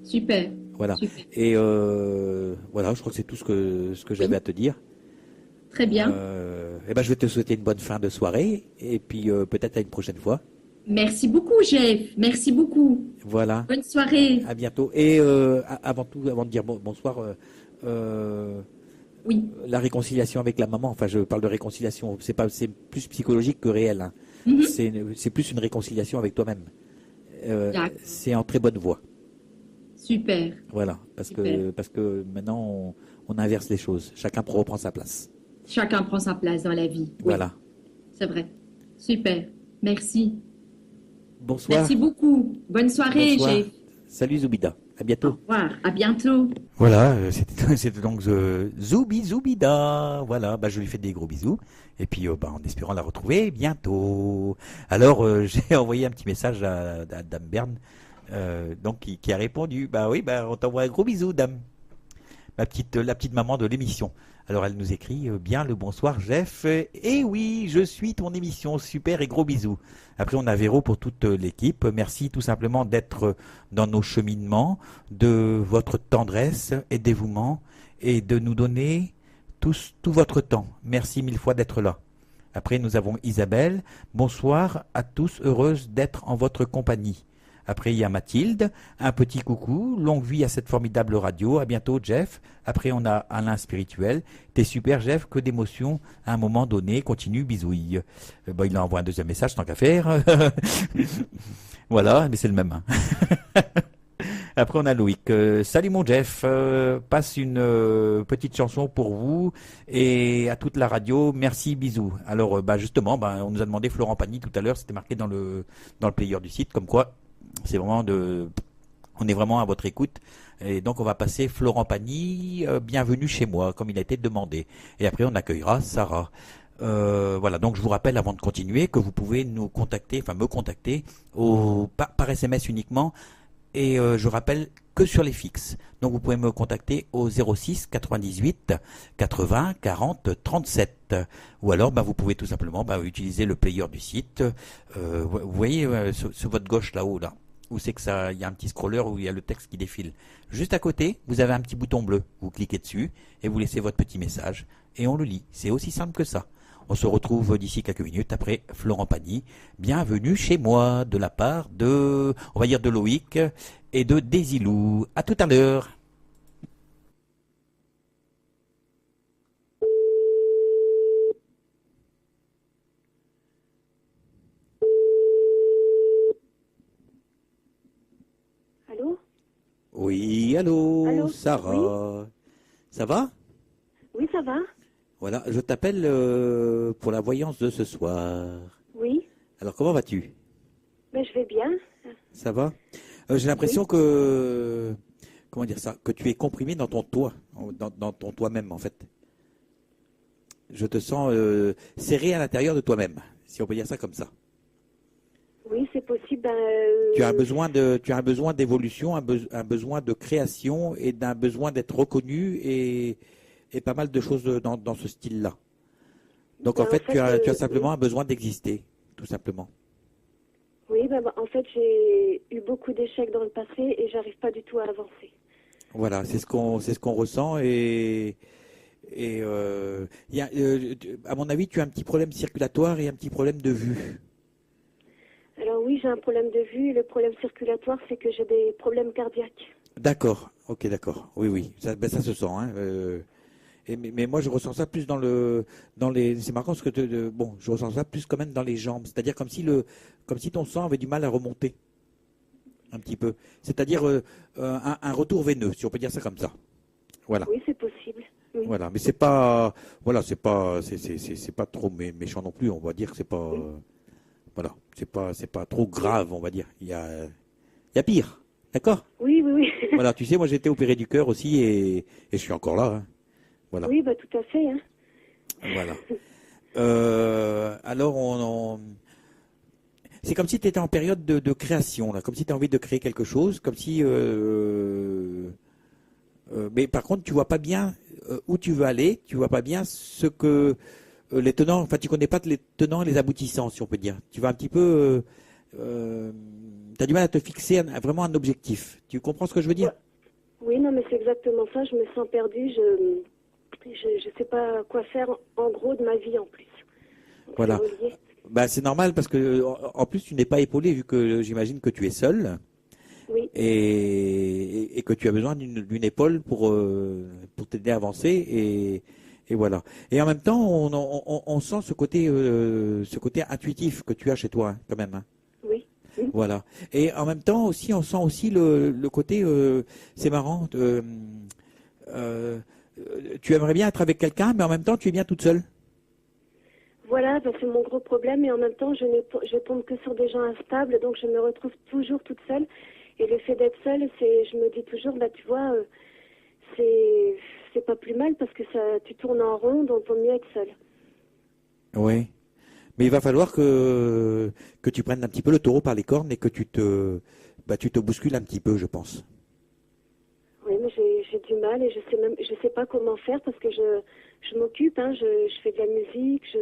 super, Voilà. super. Et voilà, je crois que c'est tout ce que j'avais Oui, à te dire. très bien. Eh ben, je vais te souhaiter une bonne fin de soirée et puis peut-être à une prochaine fois. Merci beaucoup, Jeff. Merci beaucoup. Voilà, Bonne soirée. à bientôt. Et avant tout, avant de dire bonsoir, euh, Oui. la réconciliation avec la maman, enfin je parle de réconciliation, c'est plus psychologique que réel, hein. Mhm. C'est plus une réconciliation avec toi-même. D'accord. C'est en très bonne voie. Super, Voilà, super. parce que maintenant on inverse les choses. Chacun reprend sa place. Chacun prend sa place dans la vie. Oui, Voilà. c'est vrai. Super. Merci. Bonsoir. Merci beaucoup. Bonne soirée, Bonsoir. Jeff. Salut Zoubida. À Au bientôt. revoir. À bientôt. Voilà, c'était donc Zoubida. Voilà, bah, je lui fais des gros bisous. Et puis, bah, en espérant la retrouver bientôt. Alors, j'ai envoyé un petit message à Dame Berne, donc qui a répondu. Bah oui, bah, on t'envoie un gros bisou, Dame. La petite maman de l'émission. Alors elle nous écrit bien le bonsoir Jeff. Et oui, je suis ton émission, super et gros bisous. Après on a Véro pour toute l'équipe. Merci tout simplement d'être dans nos cheminements, de votre tendresse et dévouement et de nous donner tout votre temps. Merci mille fois d'être là. Après nous avons Isabelle. Bonsoir à tous, heureuse d'être en votre compagnie. Après, il y a Mathilde, un petit coucou, longue vie à cette formidable radio, à bientôt Jeff. Après, on a Alain Spirituel, t'es super Jeff, que d'émotions à un moment donné, continue, bisouille. Bon, il a envoyé un deuxième message, tant qu'à faire. Voilà, mais c'est le même, hein. Après, on a Loïc. Salut mon Jeff, passe une petite chanson pour vous et à toute la radio. Merci, bisous. Alors, bah justement, bah, on nous a demandé Florent Pagny tout à l'heure. C'était marqué dans le player du site, comme quoi c'est vraiment on est vraiment à votre écoute. Et donc, on va passer Florent Pagny, bienvenue chez moi, comme il a été demandé. Et après, on accueillera Sarah. Voilà, donc je vous rappelle avant de continuer que vous pouvez nous contacter, enfin me contacter par SMS uniquement. Et je rappelle que sur les fixes. Donc vous pouvez me contacter au 06 98 80 40 37. Ou alors bah, vous pouvez tout simplement utiliser le player du site. Vous voyez sur votre gauche là-haut, là, où c'est que ça, il y a un petit scroller où il y a le texte qui défile. Juste à côté, vous avez un petit bouton bleu. Vous cliquez dessus et vous laissez votre petit message. Et on le lit. C'est aussi simple que ça. On se retrouve d'ici quelques minutes après Florent Pagny. Bienvenue chez moi de la part de, on va dire de Loïc et de Désilou. À tout à l'heure. Allô? Oui, allô, Allô? Sarah. Ça va? Oui, ça va? Voilà, je t'appelle pour la voyance de ce soir. Oui, Alors comment vas-tu? mais je vais bien. Ça va? J'ai l'impression que, comment dire ça, que tu es comprimé dans ton toi, dans ton toi-même en fait. Je te sens serré à l'intérieur de toi-même, si on peut dire ça comme ça. Oui, c'est possible. Tu as un besoin d'évolution, un besoin de création et d'un besoin d'être reconnu et pas mal de choses dans ce style-là. Donc en fait, tu as simplement un besoin d'exister, tout simplement. oui, en fait, j'ai eu beaucoup d'échecs dans le passé et j'arrive pas du tout à avancer. Voilà, c'est ce qu'on ressent et à mon avis, tu as un petit problème circulatoire et un petit problème de vue. Alors oui, j'ai un problème de vue et le problème circulatoire, c'est que j'ai des problèmes cardiaques. D'accord, ok, d'accord. Oui, oui, ça se sent, hein. Mais moi, je ressens ça plus dans les. C'est marrant parce que bon, je ressens ça plus quand même dans les jambes. C'est-à-dire comme si ton sang avait du mal à remonter un petit peu. C'est-à-dire un retour veineux, si on peut dire ça comme ça. Voilà. Oui, c'est possible. Oui. Voilà, mais c'est pas, voilà, c'est pas trop méchant non plus. On va dire que c'est pas, voilà, c'est pas trop grave, on va dire. Il y a pire, d'accord? Oui, oui, oui. Voilà, tu sais, moi j'ai été opéré du cœur aussi et je suis encore là, hein. Voilà. Oui, tout à fait. Hein. Voilà. Alors, c'est comme si tu étais en période de création, là, comme si tu as envie de créer quelque chose, comme si. Mais par contre, tu vois pas bien où tu veux aller, tu vois pas bien ce que les tenants. Enfin, tu connais pas les tenants et les aboutissants, si on peut dire. Tu vas un petit peu t'as du mal à te fixer vraiment un objectif. Tu comprends ce que je veux dire? Oui, non, mais c'est exactement ça. Je me sens perdue. Je sais pas quoi faire, en gros, de ma vie en plus. Donc, Voilà. c'est relié. Bah, c'est normal parce que en plus tu n'es pas épaulé vu que j'imagine que tu es seul Oui, et que tu as besoin d'une épaule pour t'aider à avancer et voilà. Et en même temps, on sent ce côté intuitif que tu as chez toi hein, quand même. Hein. oui. Voilà. Et en même temps aussi, on sent aussi le côté, c'est marrant. Tu aimerais bien être avec quelqu'un, mais en même temps, tu es bien toute seule. Voilà, bah, c'est mon gros problème. Et en même temps, je tombe que sur des gens instables. Donc, je me retrouve toujours toute seule. Et le fait d'être seule, je me dis toujours, bah, tu vois, c'est pas plus mal parce que tu tournes en rond, donc vaut mieux être seule. Oui. Mais il va falloir que tu prennes un petit peu le taureau par les cornes et que tu te bouscules un petit peu, je pense. Oui, mais j'ai du mal et je sais pas comment faire parce que je m'occupe, hein, je fais de la musique, je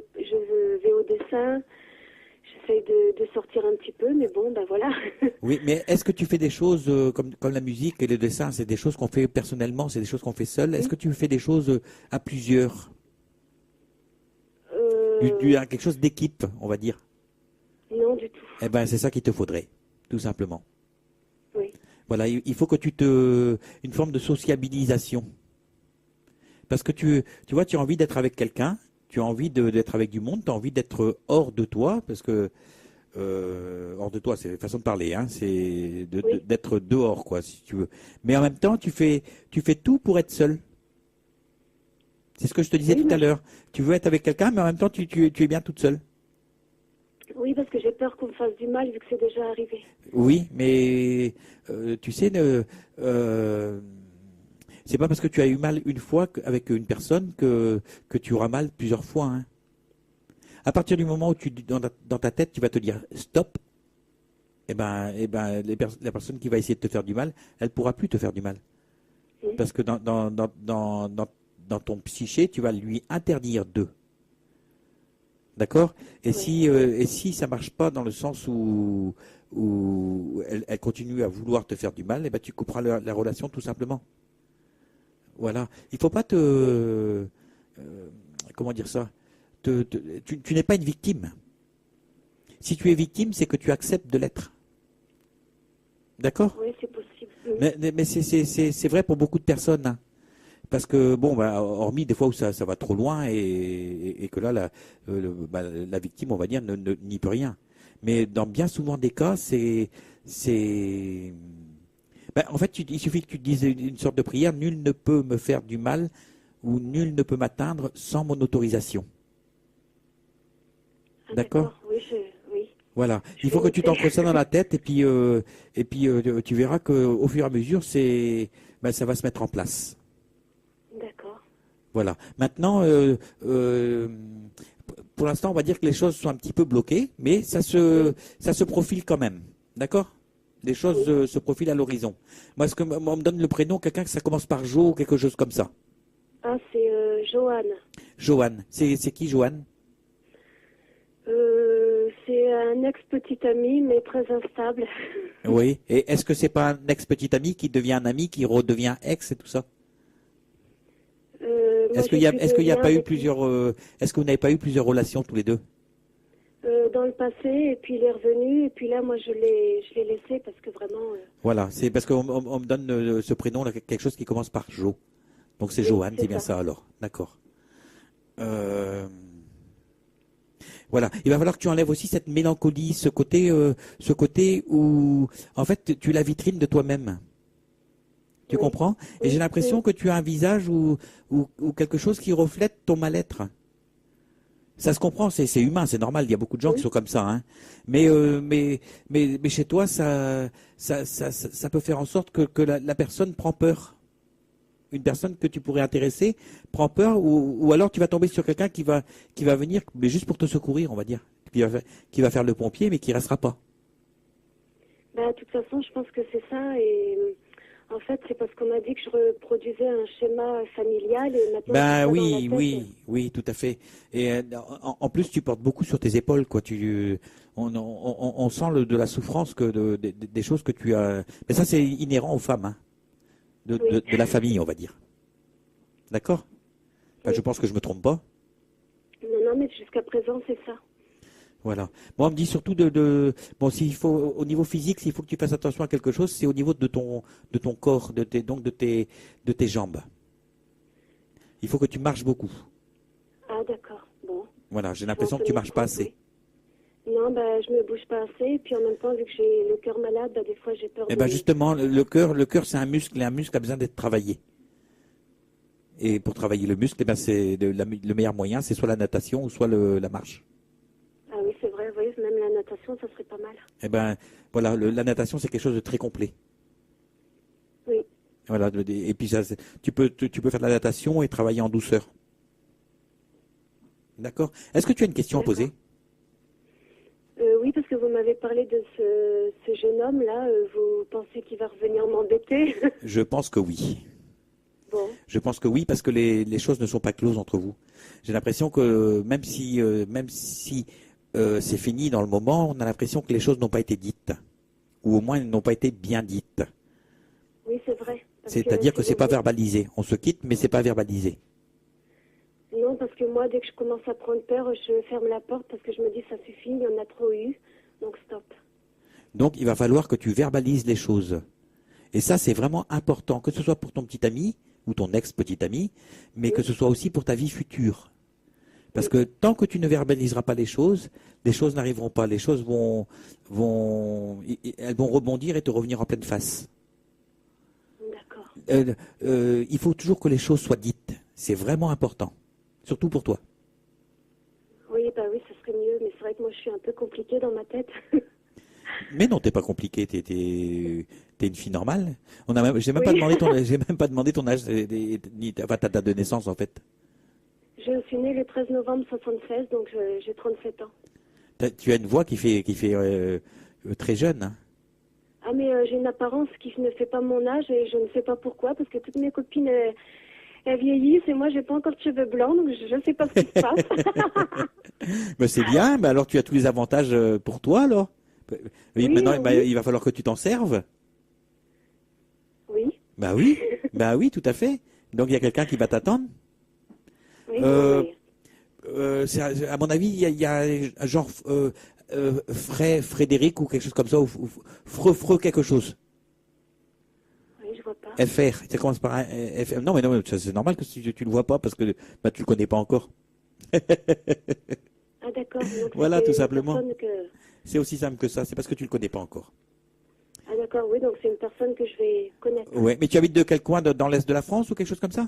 vais au dessin, j'essaye de sortir un petit peu, mais bon, ben voilà. Oui, mais est-ce que tu fais des choses comme la musique et le dessin, c'est des choses qu'on fait personnellement, c'est des choses qu'on fait seul. Est-ce que tu fais des choses à plusieurs, quelque chose d'équipe, on va dire? Non, du tout. Eh ben, c'est ça qu'il te faudrait, tout simplement. Oui. Voilà, il faut que une forme de sociabilisation. Parce que tu vois, tu as envie d'être avec quelqu'un, tu as envie d'être avec du monde, tu as envie d'être hors de toi, parce que hors de toi, c'est une façon de parler, hein, c'est d'être dehors, quoi, si tu veux. Mais en même temps, tu fais tout pour être seul. C'est ce que je te disais tout à l'heure. Tu veux être avec quelqu'un, mais en même temps, tu es bien toute seule. Oui, parce que j'ai peur qu'on me fasse du mal vu que c'est déjà arrivé. Oui, mais tu sais, c'est pas parce que tu as eu mal une fois avec une personne que tu auras mal plusieurs fois. Hein. À partir du moment où dans ta tête, tu vas te dire stop, la personne qui va essayer de te faire du mal, elle pourra plus te faire du mal. Parce que dans ton psyché, tu vas lui interdire d'eux. D'accord? Et si ça marche pas dans le sens où elle continue à vouloir te faire du mal, tu couperas la relation tout simplement. Voilà. Il faut pas comment dire ça? Tu n'es pas une victime. Si tu es victime, c'est que tu acceptes de l'être. D'accord? Oui, c'est possible. Mais c'est vrai pour beaucoup de personnes. Hein. Parce que, bon, hormis des fois où ça va trop loin et que là, la victime, on va dire, n'y peut rien. Mais dans bien souvent des cas, en fait, il suffit que tu te dises une sorte de prière, nul ne peut me faire du mal ou nul ne peut m'atteindre sans mon autorisation. D'accord? Oui, oui. Voilà. Il faut que tu t'ancres ça dans la tête et puis tu verras qu'au fur et à mesure, ça va se mettre en place. D'accord. Voilà. Maintenant, pour l'instant, on va dire que les choses sont un petit peu bloquées, mais ça se profile quand même. D'accord? Les choses se profilent à l'horizon. Moi, on me donne le prénom, quelqu'un que ça commence par Jo ou quelque chose comme ça. Ah, c'est Joanne. Joanne. C'est qui, Joanne? C'est un ex-petit ami, mais très instable. Oui. Et est-ce que c'est pas un ex-petit ami qui devient un ami, qui redevient ex et tout ça? Est-ce qu'il y a pas eu plusieurs est-ce que vous n'avez pas eu plusieurs relations tous les deux? Dans le passé, et puis il est revenu, et puis là, moi, je l'ai laissé parce que vraiment... Voilà, c'est parce qu'on me donne ce prénom, là, quelque chose qui commence par Jo. Donc c'est Joanne, c'est bien ça alors. D'accord. Voilà, il va falloir que tu enlèves aussi cette mélancolie, ce côté où, en fait, tu es la vitrine de toi-même. Tu comprends? Et j'ai l'impression que tu as un visage ou quelque chose qui reflète ton mal-être. Ça se comprend, c'est humain, c'est normal. Il y a beaucoup de gens qui sont comme ça, hein. Mais chez toi, ça peut faire en sorte que la personne prend peur. Une personne que tu pourrais intéresser prend peur, ou alors tu vas tomber sur quelqu'un qui va venir, mais juste pour te secourir, on va dire, qui va faire le pompier, mais qui restera pas. De toute façon, je pense que c'est ça. Et En fait, c'est parce qu'on m'a dit que je reproduisais un schéma familial et maintenant. Ben j'ai ça dans la oui, tête. oui, tout à fait. Et en plus, tu portes beaucoup sur tes épaules, quoi. On sent de la souffrance des choses que tu as. Mais ça, c'est inhérent aux femmes, hein, Oui. de la famille, on va dire. D'accord? Ben, je pense que je me trompe pas. Non, mais jusqu'à présent, c'est ça. Voilà. Moi, on me dit surtout bon, s'il faut, au niveau physique, s'il faut que tu fasses attention à quelque chose, c'est au niveau de ton corps, donc de tes jambes. Il faut que tu marches beaucoup. Ah, d'accord. Bon. Voilà. J'ai l'impression que tu marches pas assez. Non, bah, je me bouge pas assez. Et puis en même temps, vu que j'ai le cœur malade, bah, des fois, j'ai peur Eh de. ben, justement, le cœur, c'est un muscle, et un muscle a besoin d'être travaillé. Et pour travailler le muscle, eh ben, le meilleur moyen, c'est soit la natation ou soit la marche. Ah oui, c'est vrai. Vous voyez, même la natation, ça serait pas mal. Eh ben, voilà, la natation, c'est quelque chose de très complet. Oui. Voilà, et puis tu peux faire de la natation et travailler en douceur. D'accord. Est-ce que tu as une question à poser? Oui, parce que vous m'avez parlé de ce jeune homme-là. Vous pensez qu'il va revenir m'embêter? Je pense que oui. Bon. Je pense que oui, parce que les choses ne sont pas closes entre vous. J'ai l'impression que même si c'est fini dans le moment, on a l'impression que les choses n'ont pas été dites, ou au moins elles n'ont pas été bien dites. Oui, c'est vrai. C'est-à-dire que c'est pas verbalisé. On se quitte, mais c'est pas verbalisé. Non, parce que moi, dès que je commence à prendre peur, je ferme la porte parce que je me dis ça suffit, il y en a trop eu, donc stop. Donc il va falloir que tu verbalises les choses. Et ça, c'est vraiment important, que ce soit pour ton petit ami ou ton ex-petit ami, mais que ce soit aussi pour ta vie future. Parce que tant que tu ne verbaliseras pas les choses n'arriveront pas. Les choses elles vont rebondir et te revenir en pleine face. D'accord. Il faut toujours que les choses soient dites. C'est vraiment important. Surtout pour toi. Oui, bah oui, ça serait mieux, mais c'est vrai que moi, je suis un peu compliquée dans ma tête. Mais non, t'es pas compliqué, t'es une fille normale. J'ai même pas demandé ton âge, ni ta date de naissance en fait. Je suis née le 13 novembre 76, donc j'ai 37 ans. Tu as une voix qui fait très jeune. Hein. Ah, mais j'ai une apparence qui ne fait pas mon âge et je ne sais pas pourquoi, parce que toutes mes copines, elles vieillissent et moi, j'ai pas encore de cheveux blancs, donc je ne sais pas ce qui se passe. Mais c'est bien, mais alors tu as tous les avantages pour toi alors. Oui, maintenant, oui. il va falloir que tu t'en serves. Oui. Bah oui, tout à fait. Donc il y a quelqu'un qui va t'attendre. Oui, À mon avis, il y a un genre Frédéric ou quelque chose comme ça, ou Freux quelque chose. oui, je vois pas. FR, ça commence par un FR. Non, mais c'est normal que tu le vois pas parce que tu le connais pas encore. Ah, d'accord. Donc, Voilà, c'est tout une simplement. personne C'est aussi simple que ça, c'est parce que tu le connais pas encore. Ah, d'accord, oui, donc c'est une personne que je vais connaître. Ouais, mais tu habites de quel coin, dans l'est de la France ou quelque chose comme ça?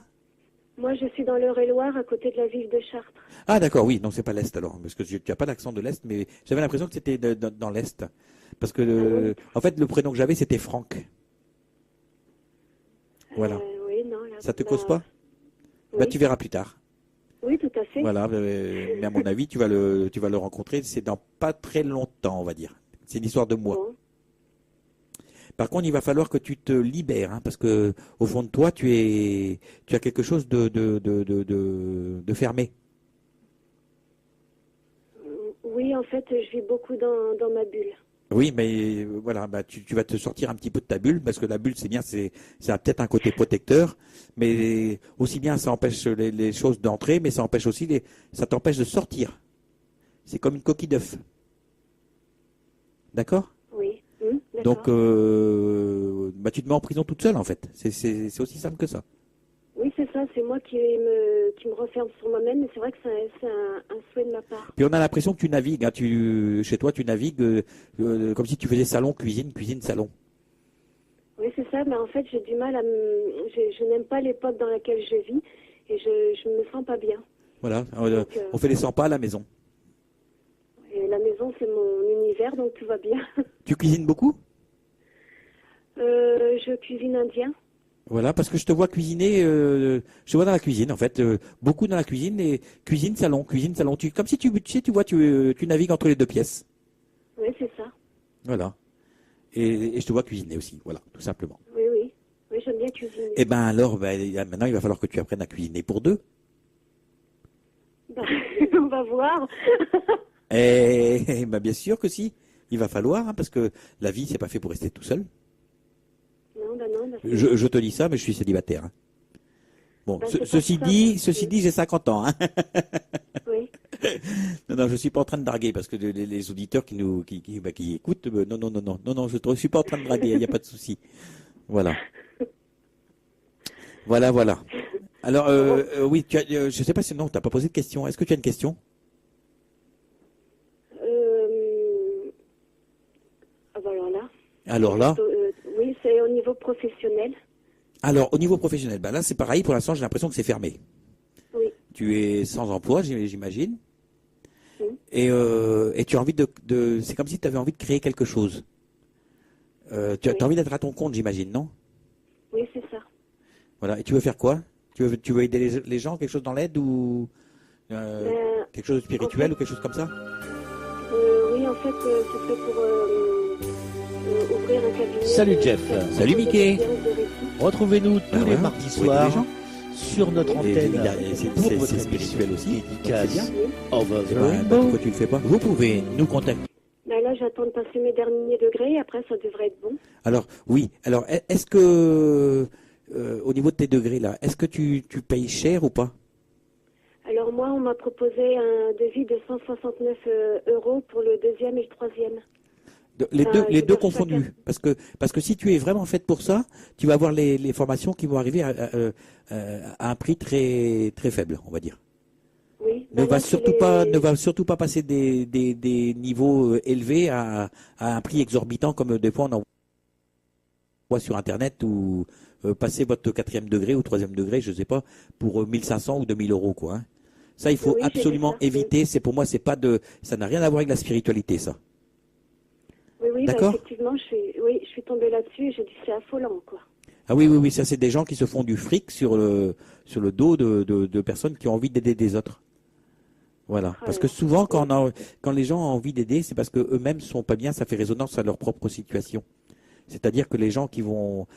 Moi, je suis dans l'Eure-et-Loire, à côté de la ville de Chartres. Ah d'accord, oui, non, c'est pas l'est alors, parce que tu n'as pas l'accent de l'est, mais j'avais l'impression que c'était dans l'est, parce que en fait le prénom que j'avais c'était Franck. Voilà. Oui, non, là, Ça te cause pas? oui. Bah tu verras plus tard. Oui, tout à fait. Voilà, mais à mon avis tu vas le rencontrer, c'est dans pas très longtemps, on va dire. C'est une histoire de mois. Bon. Par contre, il va falloir que tu te libères, hein, parce que au fond de toi, tu as quelque chose de fermé. Oui, en fait, je vis beaucoup dans ma bulle. Oui, mais voilà, bah, tu vas te sortir un petit peu de ta bulle, parce que la bulle, c'est bien, ça a peut-être un côté protecteur, mais aussi bien ça empêche les choses d'entrer, mais ça empêche aussi ça t'empêche de sortir. C'est comme une coquille d'œuf. D'accord? Oui. Donc, bah, tu te mets en prison toute seule, en fait. C'est aussi simple que ça. Oui, c'est ça, c'est moi qui me referme sur moi-même, mais c'est vrai que c'est un souhait de ma part. Puis on a l'impression que tu navigues, hein, chez toi tu navigues comme si tu faisais salon, cuisine, salon. Oui, c'est ça, mais en fait j'ai du mal je n'aime pas l'époque dans laquelle je vis et je me sens pas bien. Voilà, Donc, on fait les 100 pas à la maison. Et la maison c'est mon univers, donc tout va bien. Tu cuisines beaucoup? Je cuisine indien. Voilà, parce que je te vois cuisiner, je te vois dans la cuisine en fait, beaucoup dans la cuisine et cuisine salon. Comme si tu vois, tu navigues entre les deux pièces. Oui, c'est ça. Voilà. Et je te vois cuisiner aussi, voilà, tout simplement. Oui, j'aime bien cuisiner. Eh ben alors, maintenant il va falloir que tu apprennes à cuisiner pour deux. Bah, on va voir. Bien sûr que si. Il va falloir, hein, parce que la vie, c'est pas fait pour rester tout seul. Non. Je te dis ça, mais je suis célibataire. Hein. Bon, ceci dit, j'ai 50 ans. Hein. Oui. Non, je suis pas en train de draguer parce que les auditeurs qui écoutent, non, je ne suis pas en train de draguer, il n'y a pas de souci. Voilà. Voilà. Alors, oui, je sais pas si non, t'as pas posé de question. Est-ce que tu as une question? Alors là. Oui, c'est au niveau professionnel. Alors, au niveau professionnel, là, c'est pareil. Pour l'instant, j'ai l'impression que c'est fermé. Oui. Tu es sans emploi, j'imagine. Oui. Et tu as envie c'est comme si tu avais envie de créer quelque chose. Tu as envie d'être à ton compte, j'imagine, non? Oui, c'est ça. Voilà. Et tu veux faire quoi? Tu veux aider les gens, quelque chose dans l'aide ou quelque chose de spirituel ou quelque chose comme ça? Oui, en fait, ce serait pour ouvrir un cabinet. Salut Jeff. Salut Mickey. Retrouvez-nous tous les mardis soirs sur notre antenne. C'est spirituel aussi. Dédicace Over the Rainbow. Pourquoi tu le fais pas? Vous pouvez nous contacter. Là, j'attends de passer mes derniers degrés et après, ça devrait être bon. Alors, oui. Alors, est-ce que, au niveau de tes degrés, là, est-ce que tu payes cher ou pas? Alors, moi, on m'a proposé un devis de 169 € pour le deuxième et le troisième. Les deux confondus. Parce que si tu es vraiment faite pour ça, tu vas avoir les formations qui vont arriver à un prix très, très faible, on va dire. Oui. Ne va surtout pas passer des niveaux élevés à un prix exorbitant comme des fois on en voit sur Internet ou passer votre 4e degré ou 3e degré, je sais pas, pour 1500 ou 2000 euros, quoi. Hein. Ça, il faut absolument éviter. C'est pour moi, ça n'a rien à voir avec la spiritualité, ça. Oui, d'accord. Effectivement, je suis tombée là-dessus et j'ai dit c'est affolant, quoi. Ah oui, ça c'est des gens qui se font du fric sur le dos de personnes qui ont envie d'aider des autres. Voilà. Parce que souvent, quand les gens ont envie d'aider, c'est parce que eux-mêmes sont pas bien, ça fait résonance à leur propre situation. C'est-à-dire que les gens qui vont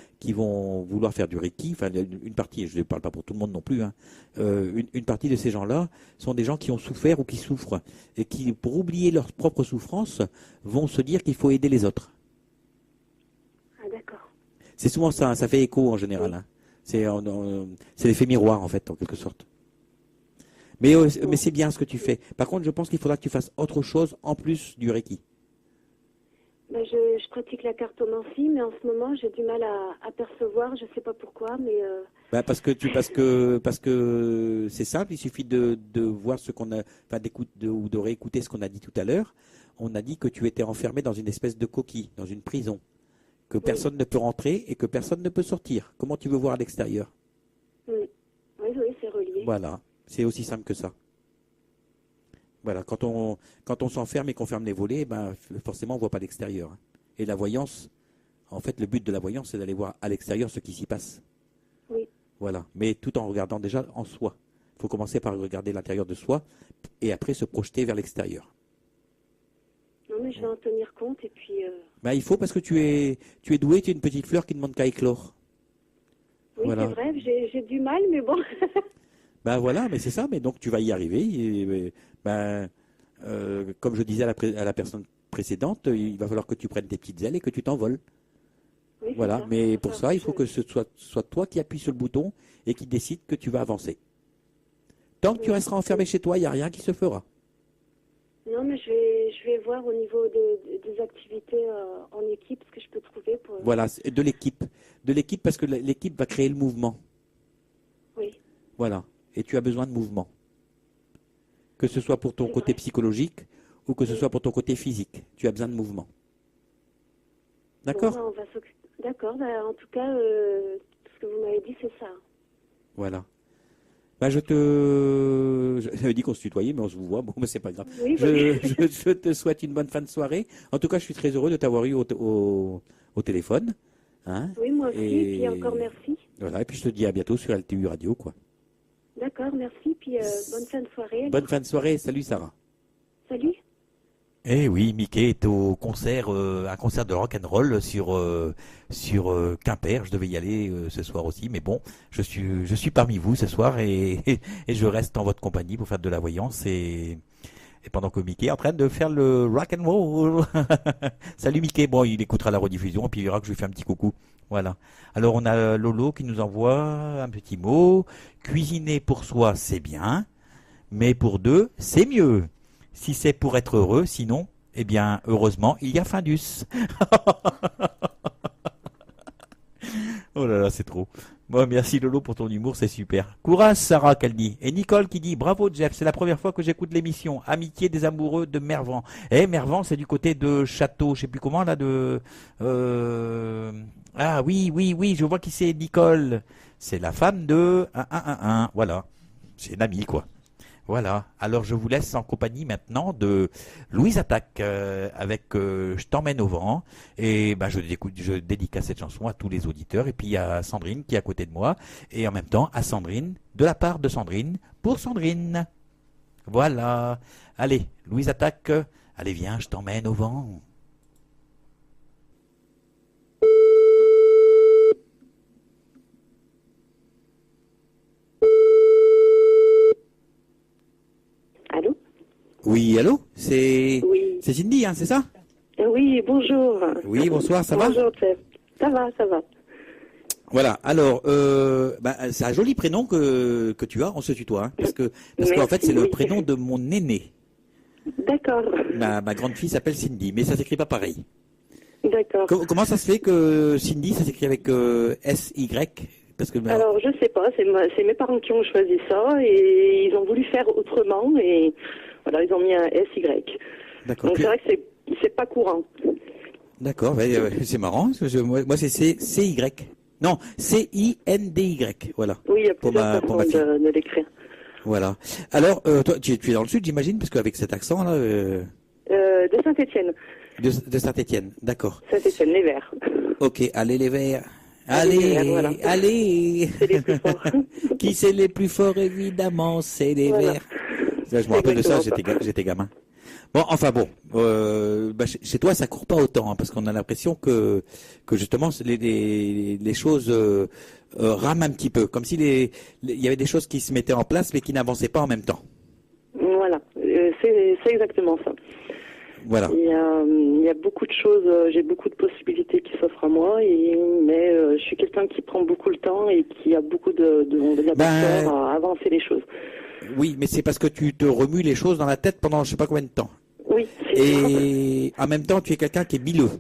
vouloir faire du Reiki, enfin une partie, je ne parle pas pour tout le monde non plus, hein, une partie de ces gens-là sont des gens qui ont souffert ou qui souffrent et qui, pour oublier leur propre souffrance, vont se dire qu'il faut aider les autres. Ah d'accord. C'est souvent ça, ça fait écho en général. Hein. C'est l'effet miroir en fait, en quelque sorte. Mais c'est bien ce que tu fais. Par contre, je pense qu'il faudra que tu fasses autre chose en plus du Reiki. Je pratique la cartomancie, mais en ce moment, j'ai du mal à percevoir. Je ne sais pas pourquoi, mais... Parce que c'est simple, il suffit de voir ce qu'on a, ou de réécouter ce qu'on a dit tout à l'heure. On a dit que tu étais enfermé dans une espèce de coquille, dans une prison, que personne ne peut rentrer et que personne ne peut sortir. Comment tu veux voir à l'extérieur? Oui, c'est relié. Voilà, c'est aussi simple que ça. Voilà, quand on s'enferme et qu'on ferme les volets, forcément on ne voit pas l'extérieur. Et la voyance, en fait, le but de la voyance, c'est d'aller voir à l'extérieur ce qui s'y passe. Oui. Voilà, mais tout en regardant déjà en soi. Il faut commencer par regarder l'intérieur de soi et après se projeter vers l'extérieur. Non, mais je vais en tenir compte et puis... Il faut parce que tu es doué, tu es une petite fleur qui ne demande qu'à éclore. Oui, voilà. C'est vrai, j'ai du mal, mais bon... Voilà, mais c'est ça, mais donc tu vas y arriver. Comme je disais à la personne précédente, il va falloir que tu prennes tes petites ailes et que tu t'envoles. Oui, voilà, ça. Mais pour ça, il faut que ce soit toi qui appuies sur le bouton et qui décide que tu vas avancer. Tant que tu resteras enfermé chez toi, il n'y a rien qui se fera. Non, mais je vais voir au niveau des activités en équipe, ce que je peux trouver pour... Voilà, de l'équipe. De l'équipe parce que l'équipe va créer le mouvement. Oui. Voilà. Et tu as besoin de mouvement. Que ce soit pour ton côté psychologique ou que ce soit pour ton côté physique. Tu as besoin de mouvement. D'accord? Bon, d'accord. En tout cas, tout ce que vous m'avez dit, c'est ça. Voilà. J'avais dit qu'on se tutoyait, mais on se vous voit. Bon, mais c'est pas grave. Oui, je te souhaite une bonne fin de soirée. En tout cas, je suis très heureux de t'avoir eu au téléphone. Hein, oui, moi aussi. Et puis encore merci. Voilà. Et puis je te dis à bientôt sur LTU Radio, quoi. D'accord, merci. Puis bonne fin de soirée. Bonne fin de soirée. Salut, Sarah. Salut. Eh oui, Mickey est au concert, un concert de rock and roll sur Quimper. Je devais y aller ce soir aussi, mais bon, je suis parmi vous ce soir et je reste en votre compagnie pour faire de la voyance et pendant que Mickey est en train de faire le rock and roll. Salut Mickey. Bon, il écoutera la rediffusion et puis il verra que je lui fais un petit coucou. Voilà. Alors on a Lolo qui nous envoie un petit mot. Cuisiner pour soi, c'est bien, mais pour deux, c'est mieux. Si c'est pour être heureux, sinon, eh bien, heureusement, il y a Findus. Oh là là, c'est trop. Bon, merci Lolo pour ton humour, c'est super. Courage Sarah qu'elle dit. Et Nicole qui dit, bravo Jeff, c'est la première fois que j'écoute l'émission. Amitié des amoureux de Mervan. Eh, Mervan, c'est du côté de Château, je sais plus comment là, Ah oui, je vois qui c'est, Nicole. C'est la femme de 1111, voilà. C'est une amie, quoi. Voilà, alors je vous laisse en compagnie maintenant de Louise Attaque avec Je t'emmène au vent. Et ben, je dédicace cette chanson à tous les auditeurs et puis à Sandrine qui est à côté de moi. Et en même temps à Sandrine, de la part de Sandrine, pour Sandrine. Voilà, allez, Louise Attaque, allez viens, je t'emmène au vent. Allô? Oui, allô? C'est Cindy, hein, c'est ça? Oui, bonjour. Oui, bonsoir, ça va? Bonjour, Jeff. Ça va. Voilà, alors, c'est un joli prénom que tu as, on se tutoie, hein, parce qu'en fait, c'est le prénom de mon aîné. D'accord. Ma grande fille s'appelle Cindy, mais ça s'écrit pas pareil. D'accord. Comment ça se fait que Cindy, ça s'écrit avec S-Y? Parce que, Alors, je sais pas, c'est mes parents qui ont choisi ça et ils ont voulu faire autrement et voilà, ils ont mis un SY. D'accord. Donc, c'est vrai que c'est pas courant. D'accord, c'est marrant, parce que moi c'est C-Y. Non, C-I-N-D-Y, voilà. Oui, il y a pour plusieurs façons de l'écrire. Voilà. Alors, toi, tu es dans le sud, j'imagine, parce qu'avec cet accent-là... De Saint-Étienne. De Saint-Étienne, d'accord. Saint-Étienne, les Verts. Ok, allez les Verts. Allez, voilà. allez. C'est les plus forts. Qui c'est les plus forts, évidemment, c'est les Voilà. Verts. Ça, je me rappelle de ça, Exactement j'étais gamin. Bon, enfin bon, chez toi ça court pas autant, hein, parce qu'on a l'impression que justement les choses rament un petit peu, comme si il y avait des choses qui se mettaient en place mais qui n'avançaient pas en même temps. Voilà, c'est exactement ça. Voilà. Il y a beaucoup de choses, j'ai beaucoup de possibilités qui s'offrent à moi, mais je suis quelqu'un qui prend beaucoup le temps et qui a beaucoup de à avancer les choses. Oui, mais c'est parce que tu te remues les choses dans la tête pendant je sais pas combien de temps. Oui. Et en même temps, tu es quelqu'un qui est mileux.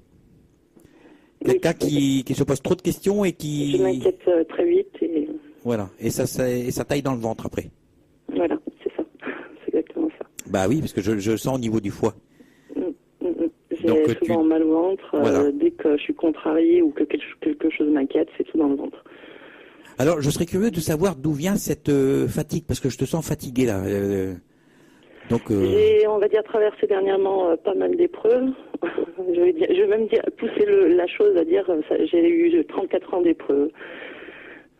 Quelqu'un qui se pose trop de questions et qui... Je m'inquiète très vite. Voilà, et ça taille dans le ventre après. Voilà, c'est ça. C'est exactement ça. Bah oui, parce que je le sens au niveau du foie. J'ai souvent mal au ventre. Voilà. Dès que je suis contrariée ou que quelque chose m'inquiète, c'est tout dans le ventre. Alors, je serais curieux de savoir d'où vient cette fatigue, parce que je te sens fatigué là. J'ai, on va dire, traversé dernièrement pas mal d'épreuves. Je vais même dire, pousser la chose à dire, j'ai eu 34 ans d'épreuves.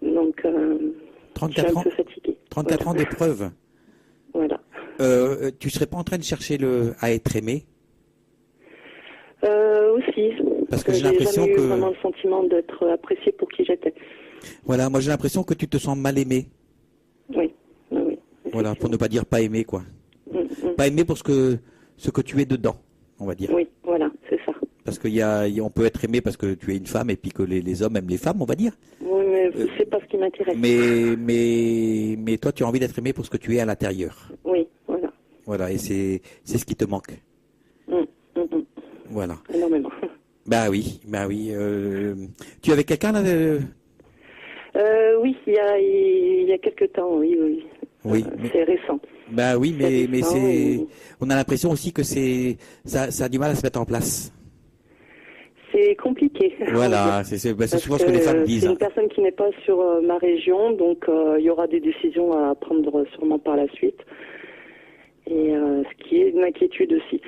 Donc, 34 je suis un peu fatiguée. 34 ans d'épreuves. Voilà. Tu serais pas en train de chercher à être aimé? Aussi. Parce que j'ai l'impression que... J'ai vraiment le sentiment d'être appréciée pour qui j'étais. Voilà, moi j'ai l'impression que tu te sens mal aimé. Oui. Voilà, pour ne pas dire pas aimé, quoi. Pas aimé pour ce que tu es dedans, on va dire. Oui, voilà, c'est ça. Parce on peut être aimé parce que tu es une femme et puis que les hommes aiment les femmes, on va dire. Oui, mais c'est pas ce qui m'intéresse. Mais toi, tu as envie d'être aimé pour ce que tu es à l'intérieur. Oui, voilà. Voilà, et c'est ce qui te manque. Voilà. Énormément. Bah oui. Tu es avec quelqu'un là Oui, il y a quelque temps, oui. Oui. C'est récent. Bah oui, mais c'est. On a l'impression aussi que ça a du mal à se mettre en place. C'est compliqué. Voilà, c'est souvent ce que les femmes disent. C'est une personne qui n'est pas sur ma région, donc il y aura des décisions à prendre sûrement par la suite. Et ce qui est une inquiétude aussi.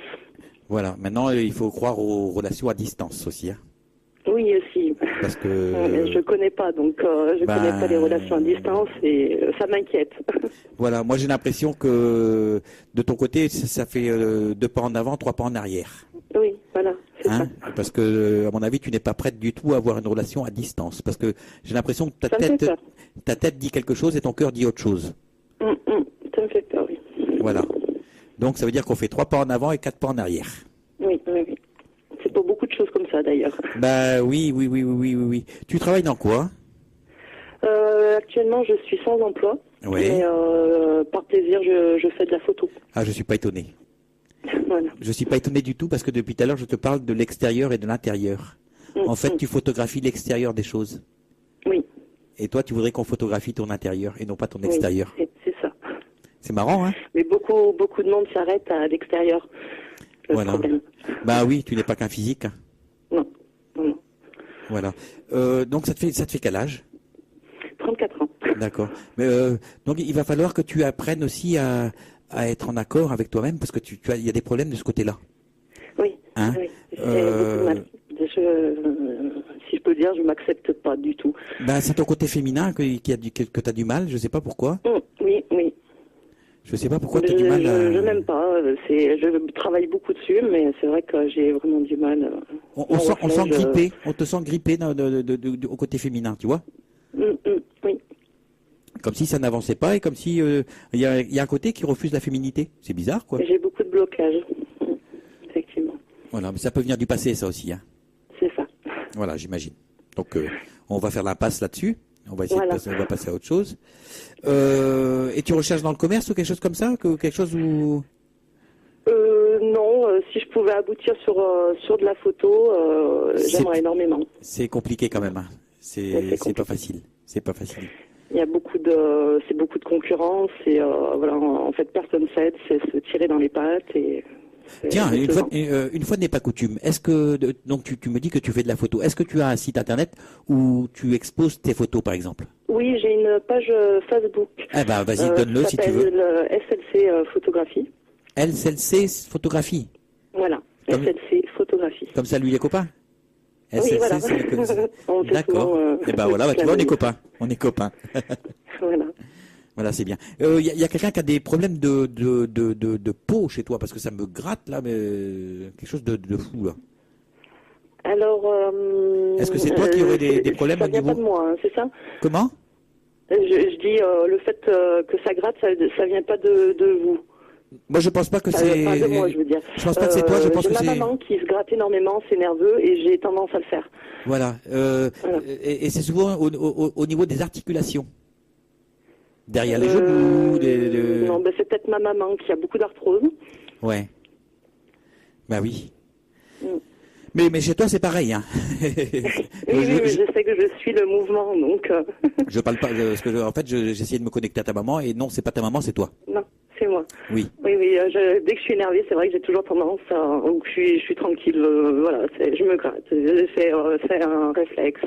Voilà, maintenant il faut croire aux relations à distance aussi. Hein. Oui, aussi. Parce que je connais pas, donc je connais pas les relations à distance et ça m'inquiète. Voilà, moi j'ai l'impression que de ton côté, ça fait 2 pas en avant, 3 pas en arrière. Oui, voilà. Hein, parce que, à mon avis, tu n'es pas prête du tout à avoir une relation à distance. Parce que j'ai l'impression que ta tête dit quelque chose et ton cœur dit autre chose. Ça me fait peur, oui. Voilà. Donc ça veut dire qu'on fait 3 pas en avant et 4 pas en arrière. Oui. C'est pour beaucoup de choses comme ça, d'ailleurs. Oui. Tu travailles dans quoi? Actuellement, je suis sans emploi. Oui. Mais par plaisir, je fais de la photo. Ah, je suis pas étonné. Voilà. Je suis pas étonné du tout parce que depuis tout à l'heure, je te parle de l'extérieur et de l'intérieur. En fait, tu photographies l'extérieur des choses. Oui. Et toi, tu voudrais qu'on photographie ton intérieur et non pas ton extérieur. Oui, c'est ça. C'est marrant, hein? Mais beaucoup de monde s'arrête à l'extérieur. Voilà. Bah oui, tu n'es pas qu'un physique. Hein. Non. Voilà. Donc ça te fait quel âge? 34 ans. D'accord. Mais donc il va falloir que tu apprennes aussi à être en accord avec toi-même parce que il y a des problèmes de ce côté-là. Oui. Hein? Oui. J'ai beaucoup de mal. Si je peux dire, je m'accepte pas du tout. Ben, c'est ton côté féminin que tu as du mal, je sais pas pourquoi. Oui. Je sais pas pourquoi tu as du mal à... Je n'aime pas, je travaille beaucoup dessus, mais c'est vrai que j'ai vraiment du mal. On sent grippé, on te sent grippé au côté féminin, tu vois? Oui. Comme si ça n'avançait pas et comme si il y a un côté qui refuse la féminité. C'est bizarre, quoi. J'ai beaucoup de blocages, effectivement. Voilà, mais ça peut venir du passé, ça aussi, hein. C'est ça. Voilà, j'imagine. Donc, on va faire l'impasse là-dessus. On va essayer on va passer à autre chose. Et tu recherches dans le commerce ou quelque chose comme ça, quelque chose où... Non, si je pouvais aboutir sur de la photo, j'aimerais énormément. C'est compliqué quand même, hein. C'est pas facile. C'est pas facile. Il y a beaucoup de concurrence et voilà, en fait personne s'aide, c'est se tirer dans les pattes et. Tiens, une fois n'est pas coutume. Est-ce que donc tu me dis que tu fais de la photo. Est-ce que tu as un site internet où tu exposes tes photos par exemple? Oui, j'ai une page Facebook. Eh ben vas-y, donne-le si tu veux. SLC Photographie. SLC Photographie. Voilà. SLC Photographie. Comme ça, lui les copains. Oui, voilà. D'accord. Et ben voilà, tu vois, on est copains. On est copains. Voilà. Voilà, c'est bien. Y a quelqu'un qui a des problèmes de peau chez toi, parce que ça me gratte là, mais quelque chose de fou là. Alors. Est-ce que c'est toi qui aurais des problèmes au niveau? Ça vient pas de moi, hein, c'est ça? Comment? Je dis le fait que ça gratte, ça vient pas de vous. Moi, je pense pas que c'est. Pas de moi, je veux dire. Je pense pas que c'est toi. Je pense que c'est. J'ai ma maman qui se gratte énormément, c'est nerveux, et j'ai tendance à le faire. Voilà. Et c'est souvent au niveau des articulations. Derrière les genoux. Non, ben c'est peut-être ma maman qui a beaucoup d'arthrose. Ouais. Bah oui. Mais chez toi, c'est pareil, hein. Oui, mais je sais que je suis le mouvement, donc. Je parle pas, parce que en fait, j'essayais de me connecter à ta maman, et non, c'est pas ta maman, c'est toi. Non, c'est moi. Oui. Oui, dès que je suis énervée, c'est vrai que j'ai toujours tendance à, donc je suis tranquille, voilà, je me gratte. C'est un réflexe,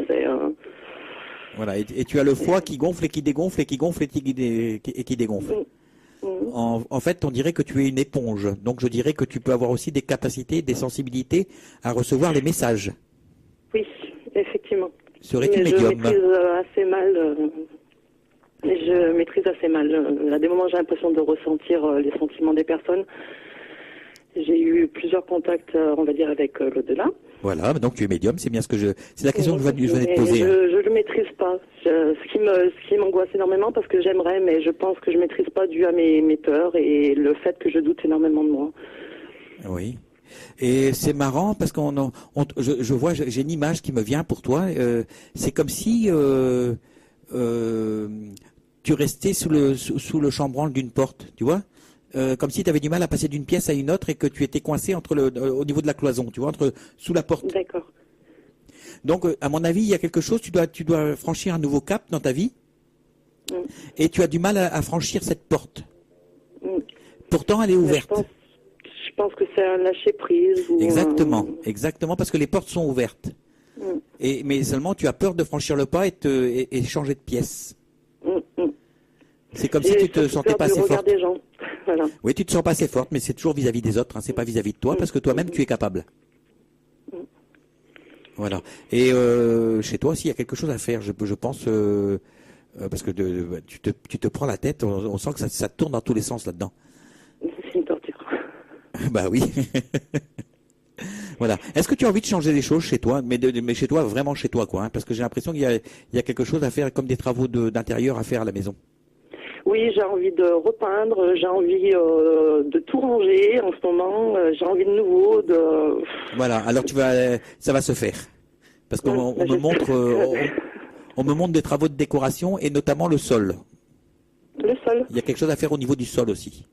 Voilà, et tu as le foie qui gonfle et qui dégonfle et qui gonfle et qui dégonfle. En fait, on dirait que tu es une éponge. Donc, je dirais que tu peux avoir aussi des capacités, des sensibilités à recevoir les messages. Oui, effectivement. Serais-tu médium? Je maîtrise assez mal. Je maîtrise assez mal. À des moments, j'ai l'impression de ressentir les sentiments des personnes. J'ai eu plusieurs contacts, on va dire, avec l'au-delà. Voilà, donc tu es médium, c'est bien ce que c'est la question que je venais de poser. Je le maîtrise pas. Ce qui m'angoisse énormément parce que j'aimerais, mais je pense que je maîtrise pas dû à mes peurs et le fait que je doute énormément de moi. Oui. Et c'est marrant parce je vois, j'ai une image qui me vient pour toi. C'est comme si tu restais sous le chambranle d'une porte, tu vois? Comme si tu avais du mal à passer d'une pièce à une autre et que tu étais coincé au niveau de la cloison, tu vois, sous la porte. D'accord. Donc, à mon avis, il y a quelque chose, tu dois franchir un nouveau cap dans ta vie et tu as du mal à franchir cette porte. Pourtant, elle est ouverte. Je pense que c'est un lâcher-prise. Exactement, parce que les portes sont ouvertes. Mais seulement, tu as peur de franchir le pas et changer de pièce. C'est comme si tu te sentais pas assez forte. Des gens. Voilà. Oui, tu te sens pas assez forte, mais c'est toujours vis-à-vis des autres, hein, c'est pas vis-à-vis de toi, parce que toi-même tu es capable. Voilà. Et chez toi aussi, il y a quelque chose à faire, je pense, parce que tu te prends la tête, on sent que ça tourne dans tous les sens là-dedans. C'est une torture. Bah oui. Voilà. Est-ce que tu as envie de changer des choses chez toi, mais chez toi, vraiment chez toi, quoi, hein, parce que j'ai l'impression qu'il y a quelque chose à faire, comme des travaux d'intérieur à faire à la maison. Oui, j'ai envie de repeindre, j'ai envie de tout ranger en ce moment, j'ai envie de nouveau, de... Voilà, alors ça va se faire. Parce qu'on me montre, on me montre des travaux de décoration et notamment le sol. Le sol. Il y a quelque chose à faire au niveau du sol aussi.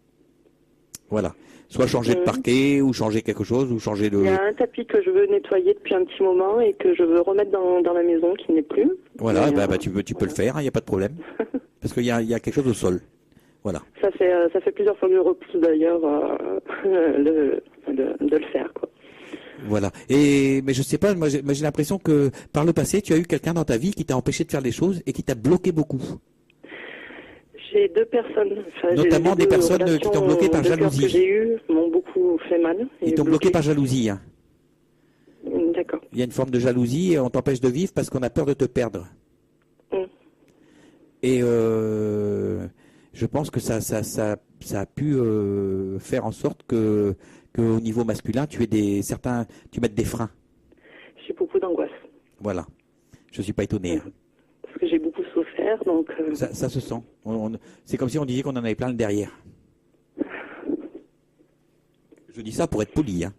Voilà. Soit changer de parquet, ou changer quelque chose, ou changer de... Il y a un tapis que je veux nettoyer depuis un petit moment et que je veux remettre dans la maison qui n'est plus. Voilà, tu peux le faire, il n'y a pas de problème. Parce qu'il y a quelque chose au sol. Voilà. Ça fait plusieurs fois que je repousse d'ailleurs de le faire, quoi. Voilà. Mais je sais pas, moi j'ai l'impression que par le passé, tu as eu quelqu'un dans ta vie qui t'a empêché de faire des choses et qui t'a bloqué beaucoup. J'ai deux personnes. Notamment des personnes qui t'ont bloqué par jalousie. Que j'ai eues m'ont beaucoup fait mal. Ils t'ont bloqué par jalousie. Hein. D'accord. Il y a une forme de jalousie et on t'empêche de vivre parce qu'on a peur de te perdre. Et je pense que ça a pu faire en sorte que au niveau masculin, tu mettes des freins. J'ai beaucoup d'angoisse. Voilà. Je suis pas étonné. Hein. Parce que j'ai beaucoup souffert, donc... Ça se sent. C'est comme si on disait qu'on en avait plein le derrière. Je dis ça pour être poli, hein.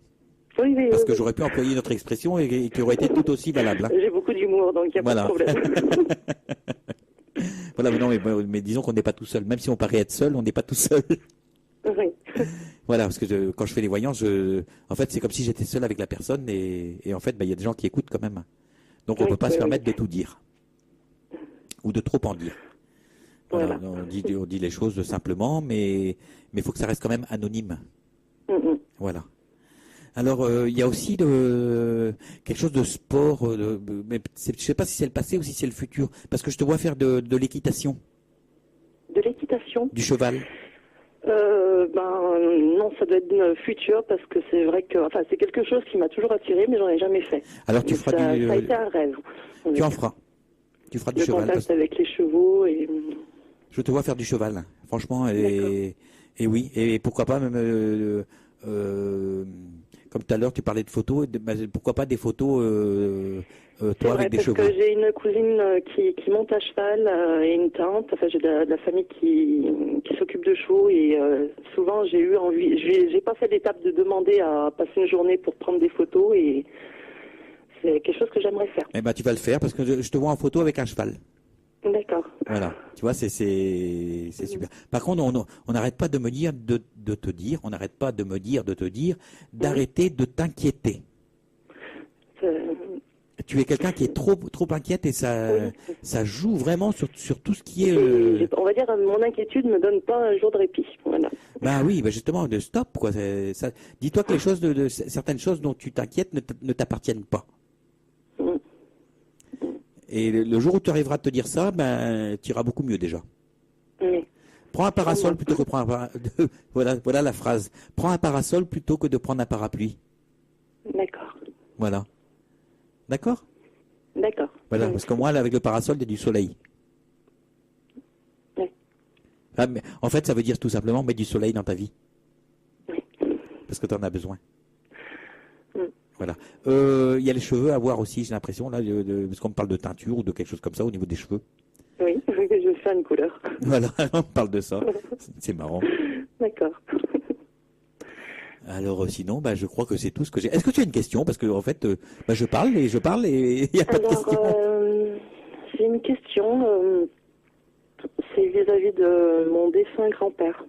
Oui, parce que j'aurais pu employer notre expression et qui aurait été tout aussi valable. Hein. J'ai beaucoup d'humour, donc il n'y a pas de problème. Voilà, mais disons qu'on n'est pas tout seul. Même si on paraît être seul, on n'est pas tout seul. Oui. Voilà, parce que quand je fais les voyances, en fait, c'est comme si j'étais seul avec la personne et en fait, il y a des gens qui écoutent quand même. Donc on ne peut pas se permettre de tout dire. Ou de trop en dire. Voilà. On dit les choses simplement, mais il faut que ça reste quand même anonyme. Voilà. Alors, il y a aussi quelque chose de sport, mais je ne sais pas si c'est le passé ou si c'est le futur, parce que je te vois faire de l'équitation. De l'équitation ? Du cheval. Non, ça doit être le futur, parce que c'est vrai que, c'est quelque chose qui m'a toujours attiré, mais j'en ai jamais fait. Alors tu feras ça a été un rêve. Tu en feras. Tu feras du cheval. Contact avec les chevaux et... Je te vois faire du cheval, franchement, et oui, et pourquoi pas même, comme tout à l'heure tu parlais de photos, pourquoi pas des photos, toi avec des chevaux. Parce que j'ai une cousine qui monte à cheval et une tante, j'ai de la famille qui s'occupe de chevaux et souvent j'ai eu envie, j'ai pas fait l'étape de demander à passer une journée pour prendre des photos et c'est quelque chose que j'aimerais faire. Eh ben tu vas le faire parce que je te vois en photo avec un cheval. D'accord. Voilà, tu vois, c'est super. Par contre, on n'arrête pas de me dire d'arrêter de t'inquiéter. Tu es quelqu'un qui est trop inquiète et ça joue vraiment sur tout ce qui est... On va dire, mon inquiétude me donne pas un jour de répit. Voilà. Ben oui, justement, de stop, quoi. Dis-toi que certaines choses dont tu t'inquiètes ne t'appartiennent pas. Et le jour où tu arriveras à te dire ça, tu iras beaucoup mieux déjà. Oui. Prends un parasol plutôt que prendre un parapluie. Voilà la phrase. Prends un parasol plutôt que de prendre un parapluie. D'accord. Voilà. D'accord ? D'accord. Voilà, parce que moi, là, avec le parasol, il y a du soleil. Oui. En fait, ça veut dire tout simplement mettre du soleil dans ta vie. Oui. Parce que tu en as besoin. Voilà. Il y a les cheveux à voir aussi, j'ai l'impression, là, parce qu'on me parle de teinture ou de quelque chose comme ça au niveau des cheveux. Oui, je vais faire une couleur. Voilà, on parle de ça. C'est marrant. D'accord. Alors sinon, je crois que c'est tout ce que j'ai. Est-ce que tu as une question ? Parce que en fait, je parle et il n'y a pas de question. J'ai une question. C'est vis-à-vis de mon défunt grand-père.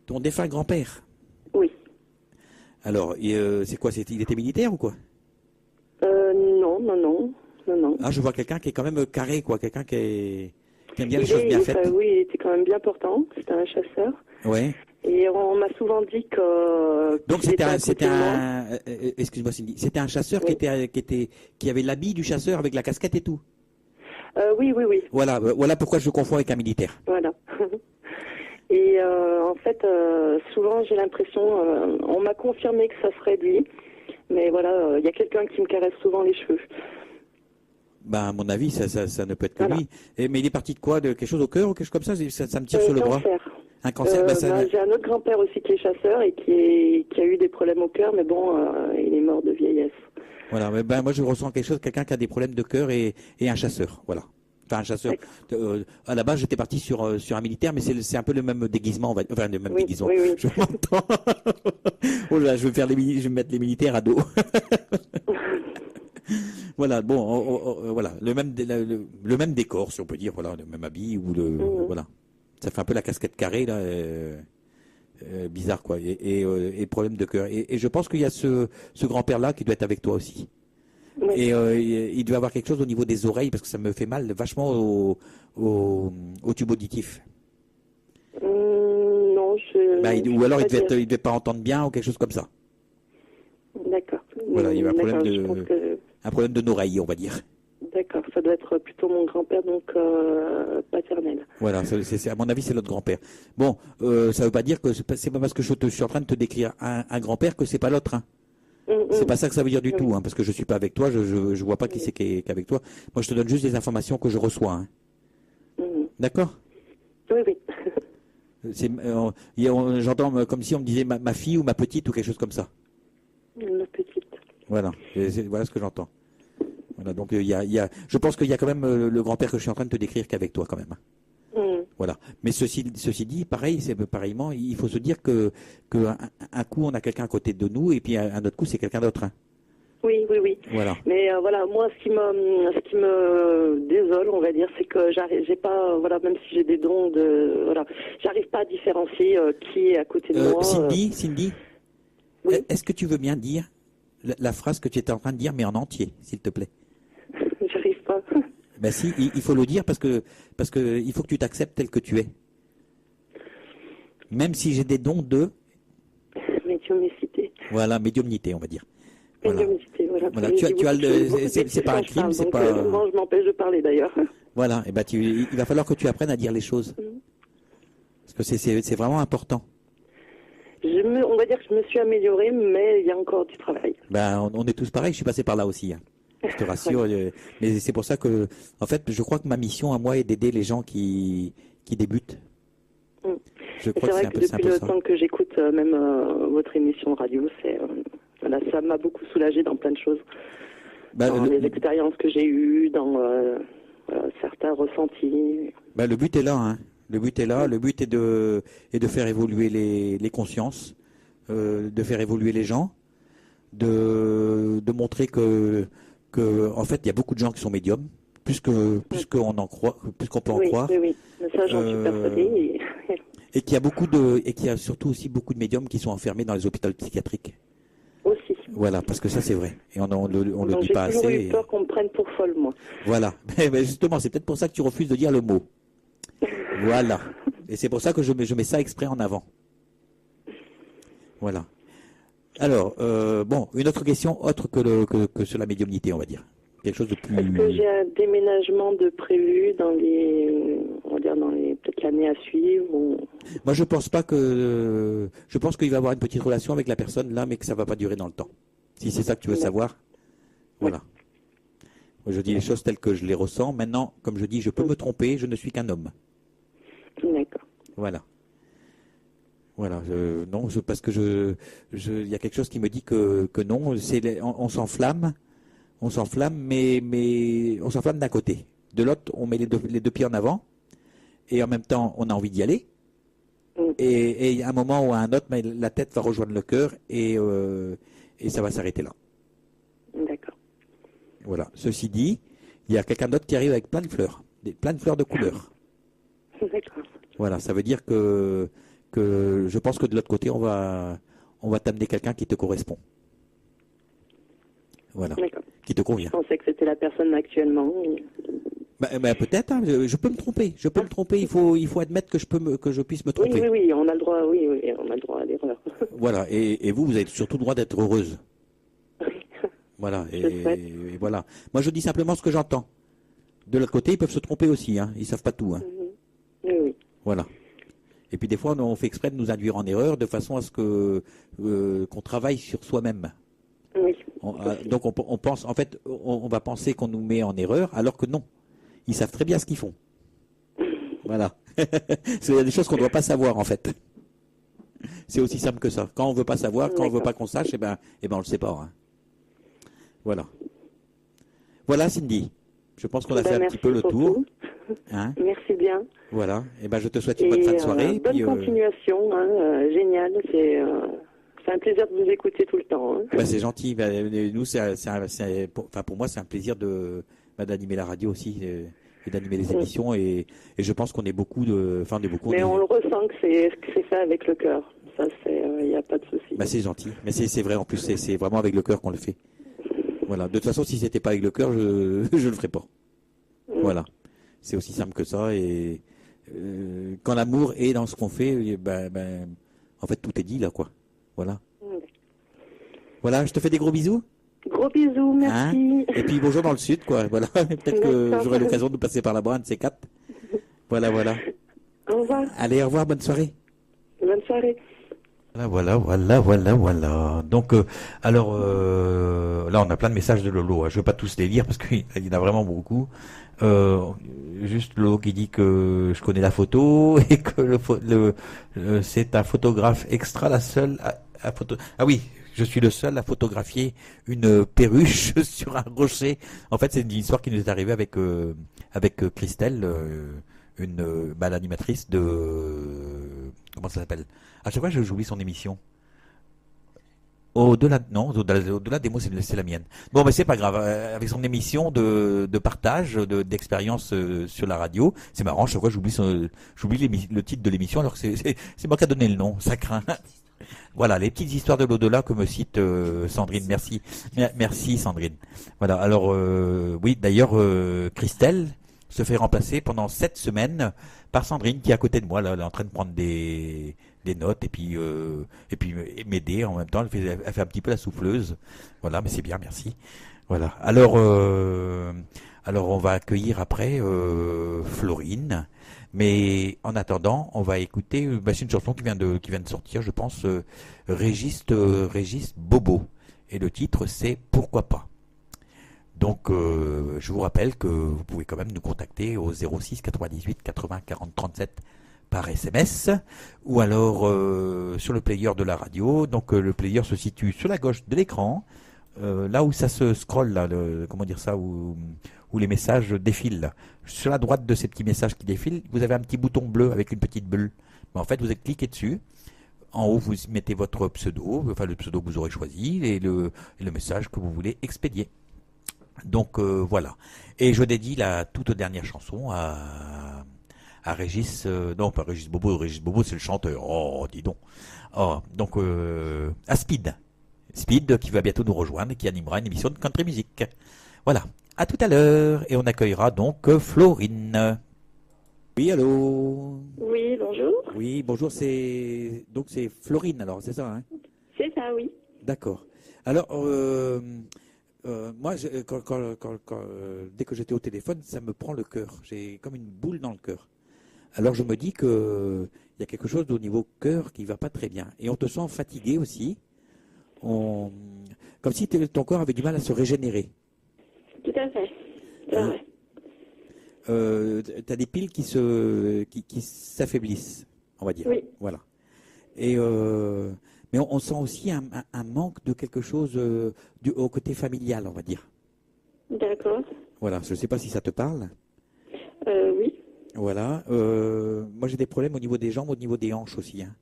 Ton défunt grand-père ? Oui. Alors, c'est quoi ? Il était militaire ou quoi ? Non. Ah, je vois quelqu'un qui est quand même carré, quoi. Quelqu'un qui aime bien les choses bien faites. Oui, il était quand même bien portant. C'était un chasseur. Ouais. Et on m'a souvent dit que... Donc excuse-moi Cindy, c'était un chasseur qui avait l'habit du chasseur avec la casquette et tout. Oui. Voilà pourquoi je le confonds avec un militaire. Voilà. Et en fait, souvent j'ai l'impression, on m'a confirmé que ça serait lui, Mais voilà, il y a quelqu'un qui me caresse souvent les cheveux. Ben, à mon avis, ça ne peut être que Voilà. lui. Mais il est parti de quoi? De quelque chose au cœur ou quelque chose comme ça? Ça me tire sur le bras. Cancer. Un cancer. J'ai un autre grand-père aussi qui est chasseur et qui a eu des problèmes au cœur, mais bon, il est mort de vieillesse. Voilà. Mais ben, moi, je ressens quelque chose, quelqu'un qui a des problèmes de cœur et un chasseur. Voilà. Enfin, un chasseur. À la base, j'étais parti sur un militaire, mais c'est un peu le même déguisement, enfin, le même déguisement. Oui, oui. Je m'entends. Oh là, je vais me mettre les militaires à dos. Voilà, bon, voilà, le même décor, si on peut dire, voilà, le même habit ou voilà. Ça fait un peu la casquette carrée là, bizarre quoi, et problème de cœur. Et je pense qu'il y a ce grand-père là qui doit être avec toi aussi. Oui. Et il doit avoir quelque chose au niveau des oreilles parce que ça me fait mal vachement au tube auditif. Non, ou alors il devait pas entendre bien ou quelque chose comme ça. D'accord. Voilà, il y a un problème de l'oreille, on va dire. D'accord, ça doit être plutôt mon grand-père, donc paternel. Voilà, à mon avis, c'est notre grand-père. Bon, ça veut pas dire que c'est pas parce que je suis en train de te décrire un grand-père que c'est pas l'autre. Hein. C'est pas ça que ça veut dire du tout, hein, parce que je suis pas avec toi, je vois pas qui c'est qui est avec toi. Moi, je te donne juste des informations que je reçois. Hein. D'accord ? Oui, oui. J'entends comme si on me disait ma fille ou ma petite ou quelque chose comme ça. Ma petite. Voilà, voilà ce que j'entends. Voilà, donc je pense qu'il y a quand même le grand-père que je suis en train de te décrire qu'avec toi quand même. Voilà. Mais ceci dit, pareil, c'est pareillement, il faut se dire que un coup on a quelqu'un à côté de nous et puis un autre coup c'est quelqu'un d'autre. Hein. Oui. Voilà. Mais voilà, moi, ce qui me désole, on va dire, c'est que j'ai pas, voilà, même si j'ai des dons voilà, j'arrive pas à différencier qui est à côté de moi. Cindy, oui. Est-ce que tu veux bien dire la phrase que tu étais en train de dire, mais en entier, s'il te plaît? J'arrive pas. Ben si, il faut le dire parce que il faut que tu t'acceptes tel que tu es. Même si j'ai des dons de médiumnicité. Voilà, médiumnité, on va dire. Voilà. Médiumnicité, voilà. Tu as c'est pas un crime, c'est pas. Moi, je m'empêche de parler d'ailleurs. Voilà, et ben il va falloir que tu apprennes à dire les choses. Parce que c'est vraiment important. On va dire que je me suis améliorée, mais il y a encore du travail. Ben, on est tous pareils, je suis passé par là aussi. Hein. Je te rassure. Mais c'est pour ça que, en fait, je crois que ma mission à moi est d'aider les gens qui débutent. Je crois que c'est un peu ça. Depuis le temps que j'écoute même votre émission de radio, voilà, ça m'a beaucoup soulagée dans plein de choses. Dans les expériences que j'ai eues, dans certains ressentis. Ben, le but est là, hein. Le but est là. Le but est de faire évoluer les consciences, de faire évoluer les gens, de montrer que en fait il y a beaucoup de gens qui sont médiums, plus qu'on en croit, plus qu'on peut en croire. Oui. Mais ça, j'en suis persuadée. Et qu'il y a surtout aussi beaucoup de médiums qui sont enfermés dans les hôpitaux psychiatriques. Aussi. Voilà, parce que ça c'est vrai. Et on le dit pas assez. J'ai toujours eu peur qu'on me prenne pour folle, moi. Voilà. Mais justement, c'est peut-être pour ça que tu refuses de dire le mot. Voilà. Et c'est pour ça que je mets ça exprès en avant. Voilà. Alors, bon, une autre question autre que sur la médiumnité, on va dire. Quelque chose de plus. Est-ce que j'ai un déménagement de prévu dans peut-être l'année à suivre Moi, je pense pas que. Je pense qu'il va y avoir une petite relation avec la personne là, mais que ça va pas durer dans le temps. Si c'est ça que tu veux savoir. Voilà. Moi, je dis les choses telles que je les ressens. Maintenant, comme je dis, je peux me tromper. Je ne suis qu'un homme. D'accord. Voilà. Voilà. Parce que il y a quelque chose qui me dit que non. On s'enflamme. On s'enflamme, mais on s'enflamme d'un côté. De l'autre, on met les deux pieds en avant. Et en même temps, on a envie d'y aller. Et à un moment ou à un autre, la tête va rejoindre le cœur et ça va s'arrêter là. D'accord. Voilà. Ceci dit, il y a quelqu'un d'autre qui arrive avec plein de fleurs de couleurs. D'accord. Voilà. Ça veut dire que je pense que de l'autre côté, on va t'amener quelqu'un qui te correspond. Voilà. D'accord. Qui te convient. Je pensais que c'était la personne actuellement. Peut-être, hein, je peux me tromper. Il faut admettre que je puisse me tromper. Oui, on a le droit, on a le droit à l'erreur. Voilà, et vous avez surtout le droit d'être heureuse. Voilà, et voilà. Moi, je dis simplement ce que j'entends. De l'autre côté, ils peuvent se tromper aussi, hein. Ils savent pas tout, hein. Oui. Voilà. Et puis des fois, on fait exprès de nous induire en erreur de façon à ce qu'on travaille sur soi-même. Oui. Donc on pense, en fait, on va penser qu'on nous met en erreur, alors que non. Ils savent très bien ce qu'ils font. Voilà. Il y a des choses qu'on ne doit pas savoir, en fait. C'est aussi simple que ça. Quand on veut pas savoir, quand on veut pas qu'on sache, eh ben on le sait pas. Hein. Voilà. Voilà, Cindy. Je pense qu'on a fait un petit peu le tour. Hein, merci bien. Voilà. Et ben je te souhaite une bonne fin de soirée. Bonne continuation. Génial. C'est un plaisir de vous écouter tout le temps. Hein. Ben, c'est gentil. Ben, nous, pour moi, c'est un plaisir d'animer la radio aussi. Et d'animer les émissions et je pense qu'on est beaucoup Mais on le ressent que c'est fait avec le cœur. Ça, il n'y a pas de souci. Bah, c'est gentil, mais c'est vrai en plus, c'est vraiment avec le cœur qu'on le fait. Voilà. De toute façon, si c'était pas avec le cœur, je le ferais pas. Voilà. C'est aussi simple que ça et quand l'amour est dans ce qu'on fait, en fait tout est dit là quoi. Voilà. Voilà. Je te fais des gros bisous. Gros bisous, merci. Hein, et puis bonjour dans le sud, quoi. Voilà. Peut-être que j'aurai l'occasion de passer par là-bas, un de ces quatre. Voilà. Au revoir. Allez, au revoir, bonne soirée. Bonne soirée. Voilà. Donc, alors, là, on a plein de messages de Lolo. Hein. Je ne vais pas tous les lire parce qu'il y en a vraiment beaucoup. Juste Lolo qui dit que je connais la photo et que c'est un photographe extra, la seule à photo. Ah oui. Je suis le seul à photographier une perruche sur un rocher. En fait, c'est une histoire qui nous est arrivée avec Christelle, l'animatrice de comment ça s'appelle. À chaque fois, j'oublie son émission. Au-delà des mots, c'est la mienne. Bon, mais c'est pas grave. Avec son émission de partage, d'expérience sur la radio, c'est marrant. Chaque fois, j'oublie le titre de l'émission, alors que c'est moi qui a donné le nom. Ça craint. Voilà, les petites histoires de l'au-delà que me cite Sandrine. Merci Sandrine. Voilà, alors oui, d'ailleurs Christelle se fait remplacer pendant 7 semaines par Sandrine qui est à côté de moi. Là, elle est en train de prendre des notes et puis m'aider en même temps. Elle fait un petit peu la souffleuse. Voilà, mais c'est bien, merci. Voilà. Alors on va accueillir après Florine. Mais en attendant, on va écouter, c'est une chanson qui vient de sortir, je pense, Régis Bobo. Et le titre, c'est Pourquoi pas. Donc, je vous rappelle que vous pouvez quand même nous contacter au 06 98 80 40 37 par SMS ou alors sur le player de la radio. Donc, le player se situe sur la gauche de l'écran, là où ça se scrolle, là, comment dire ça, où les messages défilent. Sur la droite de ces petits messages qui défilent, vous avez un petit bouton bleu avec une petite bulle. Mais en fait, vous cliquez dessus. En haut, vous mettez votre pseudo, enfin le pseudo que vous aurez choisi et le message que vous voulez expédier. Donc voilà. Et je dédie la toute dernière chanson à Régis, non pas Régis Bobo c'est le chanteur. Oh, dis donc. Oh, donc à Speed qui va bientôt nous rejoindre et qui animera une émission de country music. Voilà. À tout à l'heure, et on accueillera donc Florine. Oui, allô. Oui, bonjour. Oui, bonjour, c'est Florine alors, c'est ça, hein? C'est ça, oui. D'accord. Alors, moi, dès que j'étais au téléphone, ça me prend le cœur. J'ai comme une boule dans le cœur. Alors, je me dis que il y a quelque chose au niveau cœur qui va pas très bien. Et on te sent fatigué aussi. Comme si ton corps avait du mal à se régénérer. Tout à fait. C'est vrai. T'as des piles qui s'affaiblissent, on va dire. Oui. Voilà. Et mais on sent aussi un manque de quelque chose au côté familial, on va dire. D'accord. Voilà. Je ne sais pas si ça te parle. Oui. Voilà. Moi, j'ai des problèmes au niveau des jambes, au niveau des hanches aussi. Hein.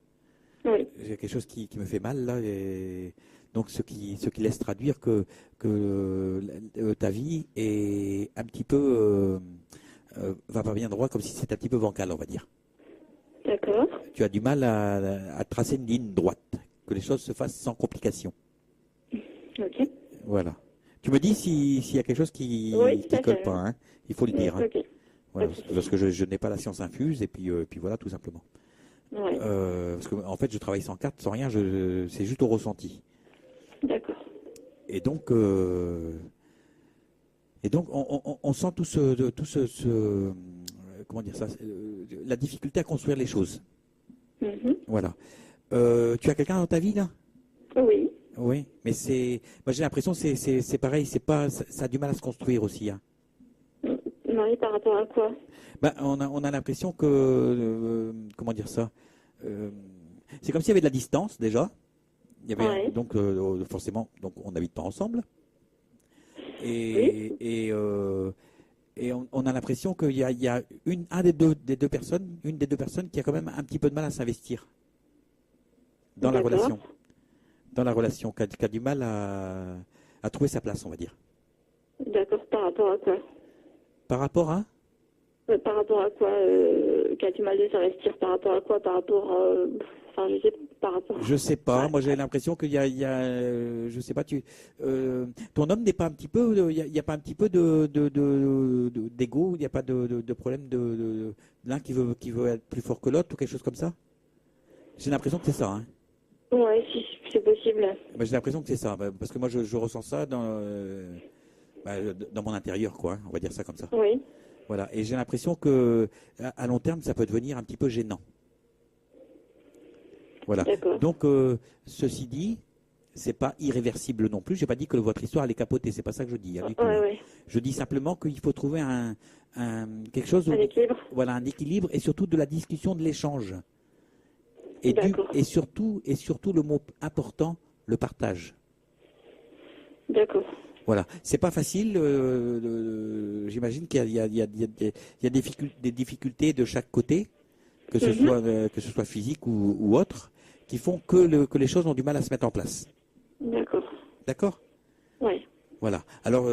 Oui. J'ai quelque chose qui me fait mal là. Et donc, ce qui laisse traduire que ta vie est un petit peu va pas bien droit, comme si c'était un petit peu bancal, on va dire. D'accord. Tu as du mal à tracer une ligne droite, que les choses se fassent sans complication. Ok. Voilà. Tu me dis s'il y a quelque chose qui colle pas, hein. Il faut le dire. Hein. Ok. Voilà, parce que je n'ai pas la science infuse et puis voilà, tout simplement. Ouais. Parce que en fait, je travaille sans carte, sans rien, c'est juste au ressenti. D'accord. Et donc on sent tout ce comment dire ça, la difficulté à construire les choses. Mhm. Voilà. Tu as quelqu'un dans ta vie là? Oui. Oui, mais moi j'ai l'impression que c'est pareil, ça a du mal à se construire aussi, hein. Oui, par rapport à quoi? Ben, on a l'impression que, comment dire ça, c'est comme s'il y avait de la distance déjà. Il y avait Ouais. donc forcément, donc on n'habite pas ensemble. Oui. Et on a l'impression qu'il y a une des deux personnes qui a quand même un petit peu de mal à s'investir dans la D'accord. relation. Dans la relation, qui a du mal à trouver sa place, on va dire. D'accord, par rapport à quoi? Par rapport à Par rapport à quoi qui a du mal de s'investir? Par rapport à quoi? Par rapport enfin, je sais pas, par rapport... Je sais pas, Ouais. moi j'ai l'impression qu'il y a, je sais pas, ton homme n'est pas un petit peu, il y a pas un petit peu d'ego, il n'y a pas de problème de l'un qui veut être plus fort que l'autre ou quelque chose comme ça. J'ai l'impression que c'est ça, hein. Ouais, si c'est possible. Bah, j'ai l'impression que c'est ça, bah, parce que moi je ressens ça dans mon intérieur, quoi, hein, on va dire ça comme ça. Oui. Voilà, et j'ai l'impression que à long terme ça peut devenir un petit peu gênant. Voilà. D'accord. Donc, ceci dit, c'est pas irréversible non plus. J'ai pas dit que votre histoire allait capoter. C'est pas ça que je dis, hein, du tout. Ouais. Je dis simplement qu'il faut trouver quelque chose, Un équilibre. voilà, un équilibre et surtout de la discussion, de l'échange. D'accord. Et surtout le mot important, le partage. D'accord. Voilà. C'est pas facile. J'imagine qu'il y a des difficultés de chaque côté, que ce soit physique ou autre, qui font que les choses ont du mal à se mettre en place. D'accord. D'accord? Ouais. Voilà. Alors,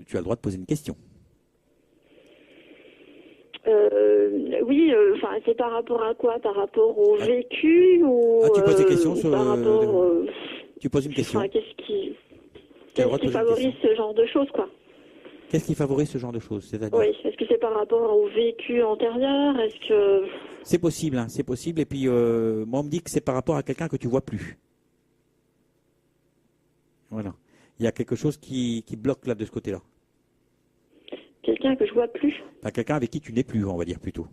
tu as le droit de poser une question. Oui, enfin, c'est par rapport à quoi? Par rapport au vécu ou tu poses des questions sur par rapport tu poses une question. enfin, qu'est-ce Tu as le droit de poser une favorise question. ce genre de choses, quoi? Qu'est-ce qui favorise ce genre de choses? C'est-à-dire? Oui, est-ce que c'est par rapport au vécu antérieur? Est-ce que... C'est possible, hein, c'est possible. Et puis, moi, on me dit que c'est par rapport à quelqu'un que tu vois plus. Voilà. Il y a quelque chose qui bloque là de ce côté-là. Quelqu'un que je vois plus? Enfin, quelqu'un avec qui tu n'es plus, on va dire plutôt.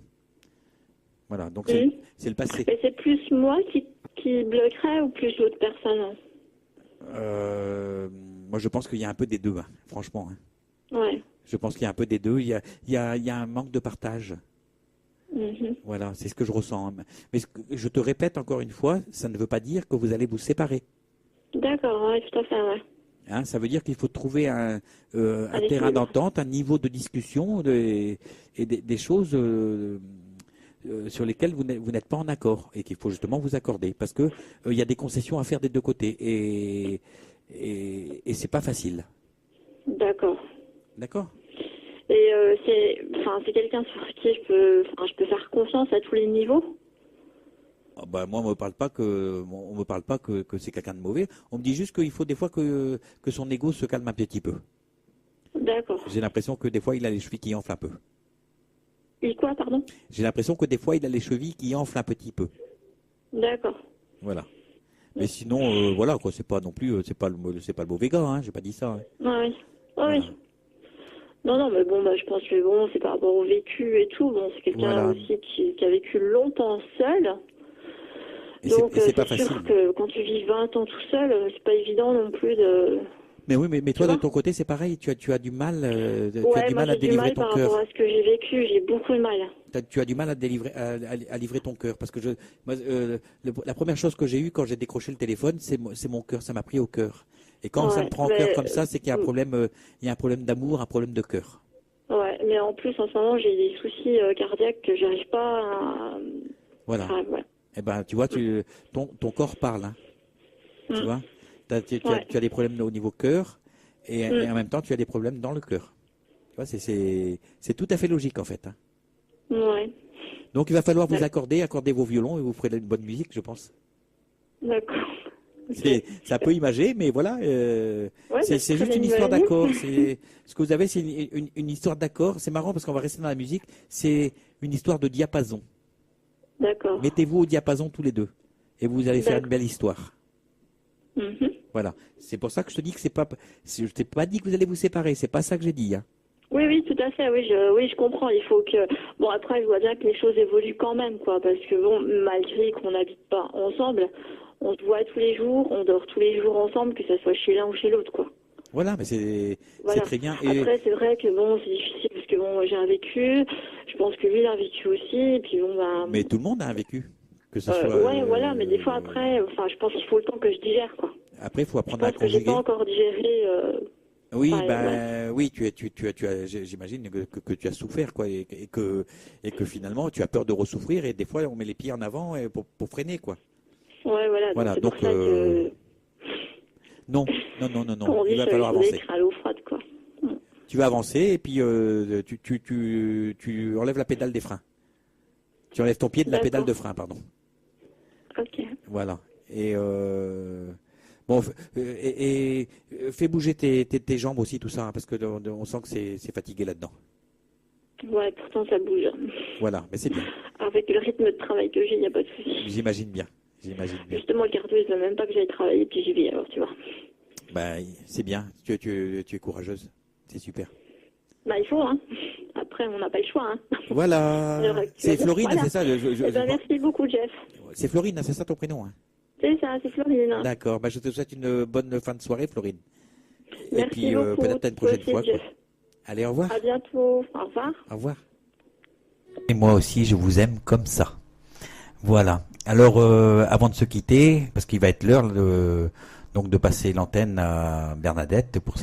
Voilà. Donc, c'est le passé. Et c'est plus moi qui bloquerait ou plus l'autre personne? Moi, je pense qu'il y a un peu des deux, hein, franchement. Hein. Ouais. Je pense qu'il y a un peu des deux. Il y a un manque de partage. Mhm. Voilà, c'est ce que je ressens. Mais je te répète encore une fois, ça ne veut pas dire que vous allez vous séparer. D'accord, ouais, tout à fait, ouais. Hein, ça veut dire qu'il faut trouver un terrain équilibre. d'entente, un niveau de discussion et des choses sur lesquelles vous n'êtes pas en accord et qu'il faut justement vous accorder parce que il y a des concessions à faire des deux côtés et c'est pas facile. D'accord. D'accord? Et c'est quelqu'un sur qui je peux faire confiance à tous les niveaux? Ah bah, moi, on me parle pas que c'est quelqu'un de mauvais. On me dit juste qu'il faut des fois que son ego se calme un petit peu. D'accord. J'ai l'impression que des fois, il a les chevilles qui enflent un peu. Et quoi, pardon? J'ai l'impression que des fois, il a les chevilles qui enflent un petit peu. D'accord. Voilà. Mais sinon, voilà, quoi, c'est pas non plus, c'est pas le mauvais gars, hein, j'ai pas dit ça. Hein. Ah oui. Ah Voilà. oui. Non, mais bon, je pense que bon, c'est par rapport au vécu et tout. Bon, c'est quelqu'un Voilà. aussi qui a vécu longtemps seul. Et Donc, c'est pas c'est facile. sûr que quand tu vis 20 ans tout seul, c'est pas évident non plus de... Mais oui, mais toi, Tu de vois ton côté, c'est pareil, tu as du mal, tu as Ouais, du moi mal à j'ai du délivrer mal ton par rapport cœur. à ce que j'ai vécu, j'ai beaucoup de mal. Tu as du mal à livrer ton cœur parce que moi, la première chose que j'ai eue quand j'ai décroché le téléphone, c'est mon cœur, ça m'a pris au cœur. Et quand ça Ouais, me prend au mais, cœur comme ça, c'est qu'il y a un problème, d'amour, un problème de cœur. Ouais, mais en plus, en ce moment, j'ai des soucis cardiaques que j'arrive pas à... Voilà. ouais. Eh ben, tu vois, ton corps parle, hein. Tu vois, tu as des problèmes au niveau cœur et en même temps, tu as des problèmes dans le cœur. Tu vois, c'est tout à fait logique en fait. Hein. Ouais. Donc, il va falloir vous accorder vos violons et vous ferez de une bonne musique, je pense. D'accord. Ça peut imager, mais voilà, c'est juste une histoire d'accord. Ce que vous avez, c'est une histoire d'accord. C'est marrant parce qu'on va rester dans la musique. C'est une histoire de diapason. D'accord. Mettez-vous au diapason tous les deux et vous allez faire une belle histoire. Mhm. Voilà. C'est pour ça que je te dis que je t'ai pas dit que vous allez vous séparer. C'est pas ça que j'ai dit. Hein. Oui, tout à fait. Oui, je comprends. Il faut que... Bon, après, je vois bien que les choses évoluent quand même, quoi. Parce que, bon, malgré qu'on n'habite pas ensemble, on se voit tous les jours, on dort tous les jours ensemble, que ce soit chez l'un ou chez l'autre, quoi. Voilà, mais c'est très bien. Et... Après, c'est vrai que bon, c'est difficile parce que bon, j'ai un vécu. Je pense que lui, il a un vécu aussi. Et puis bon, bah. Mais tout le monde a un vécu, que ce soit. Ouais, voilà. Mais des fois après, enfin, je pense qu'il faut le temps que je digère, quoi. Après, il faut apprendre à conjuguer. Je pense que j'ai pas encore digéré. Oui, oui, j'imagine que tu as souffert, quoi, et que finalement, tu as peur de ressouffrir, et des fois, on met les pieds en avant pour freiner, quoi. Ouais, voilà. Voilà, donc. C'est pour ça que... Non. Il va falloir avancer. À l'eau froide, quoi. Tu vas avancer et puis tu enlèves la pédale des freins. Tu enlèves ton pied de la pédale de frein, pardon. Ok. Voilà. Et bon, et fais bouger tes jambes aussi, tout ça, hein, parce que on sent que c'est fatigué là-dedans. Ouais, pourtant ça bouge. Voilà, mais c'est bien. Avec le rythme de travail que j'ai, il n'y a pas de souci. J'imagine bien. Justement, le cardio, il ne veut même pas que j'aille travailler, puis j'y vais, alors tu vois. Bah, c'est bien, tu es courageuse, c'est super. Bah, il faut, hein. Après, on n'a pas le choix, hein. Voilà. C'est Florine, voilà. C'est ça. Merci beaucoup, Jeff. C'est Florine, c'est ça ton prénom, hein. C'est ça, c'est Florine. D'accord, bah, je te souhaite une bonne fin de soirée, Florine. Merci et puis, beaucoup. Peut-être à une prochaine fois. Quoi. Allez, au revoir. À bientôt. Au revoir. Au revoir. Et moi aussi, je vous aime comme ça. Voilà. Alors, avant de se quitter, parce qu'il va être l'heure donc de passer l'antenne à Bernadette pour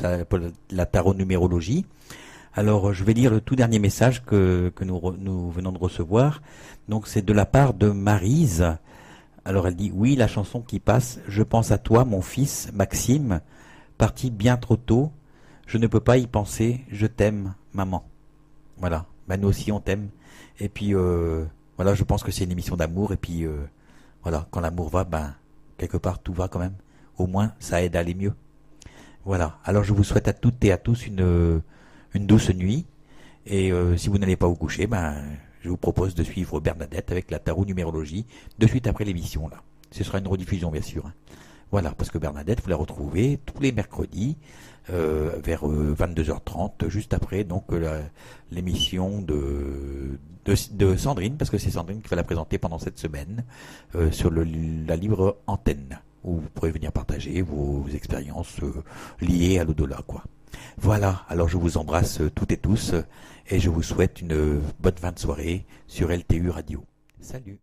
la tarot-numérologie. Alors, je vais lire le tout dernier message que nous venons de recevoir. Donc, c'est de la part de Maryse. Alors, elle dit « Oui, la chanson qui passe, je pense à toi, mon fils, Maxime, parti bien trop tôt. Je ne peux pas y penser, je t'aime, maman. » Voilà. Ben, nous aussi, on t'aime. Et puis... voilà, je pense que c'est une émission d'amour et puis voilà, quand l'amour va, ben quelque part tout va quand même. Au moins, ça aide à aller mieux. Voilà. Alors je vous souhaite à toutes et à tous une douce nuit et si vous n'allez pas vous coucher, ben je vous propose de suivre Bernadette avec la tarot-numérologie de suite après l'émission là. Ce sera une rediffusion bien sûr. Hein. Voilà, parce que Bernadette, vous la retrouvez tous les mercredis vers 22h30, juste après donc l'émission de Sandrine, parce que c'est Sandrine qui va la présenter pendant cette semaine sur la libre antenne, où vous pourrez venir partager vos expériences liées à l'au-delà, quoi. Voilà, alors je vous embrasse toutes et tous et je vous souhaite une bonne fin de soirée sur LTU Radio. Salut.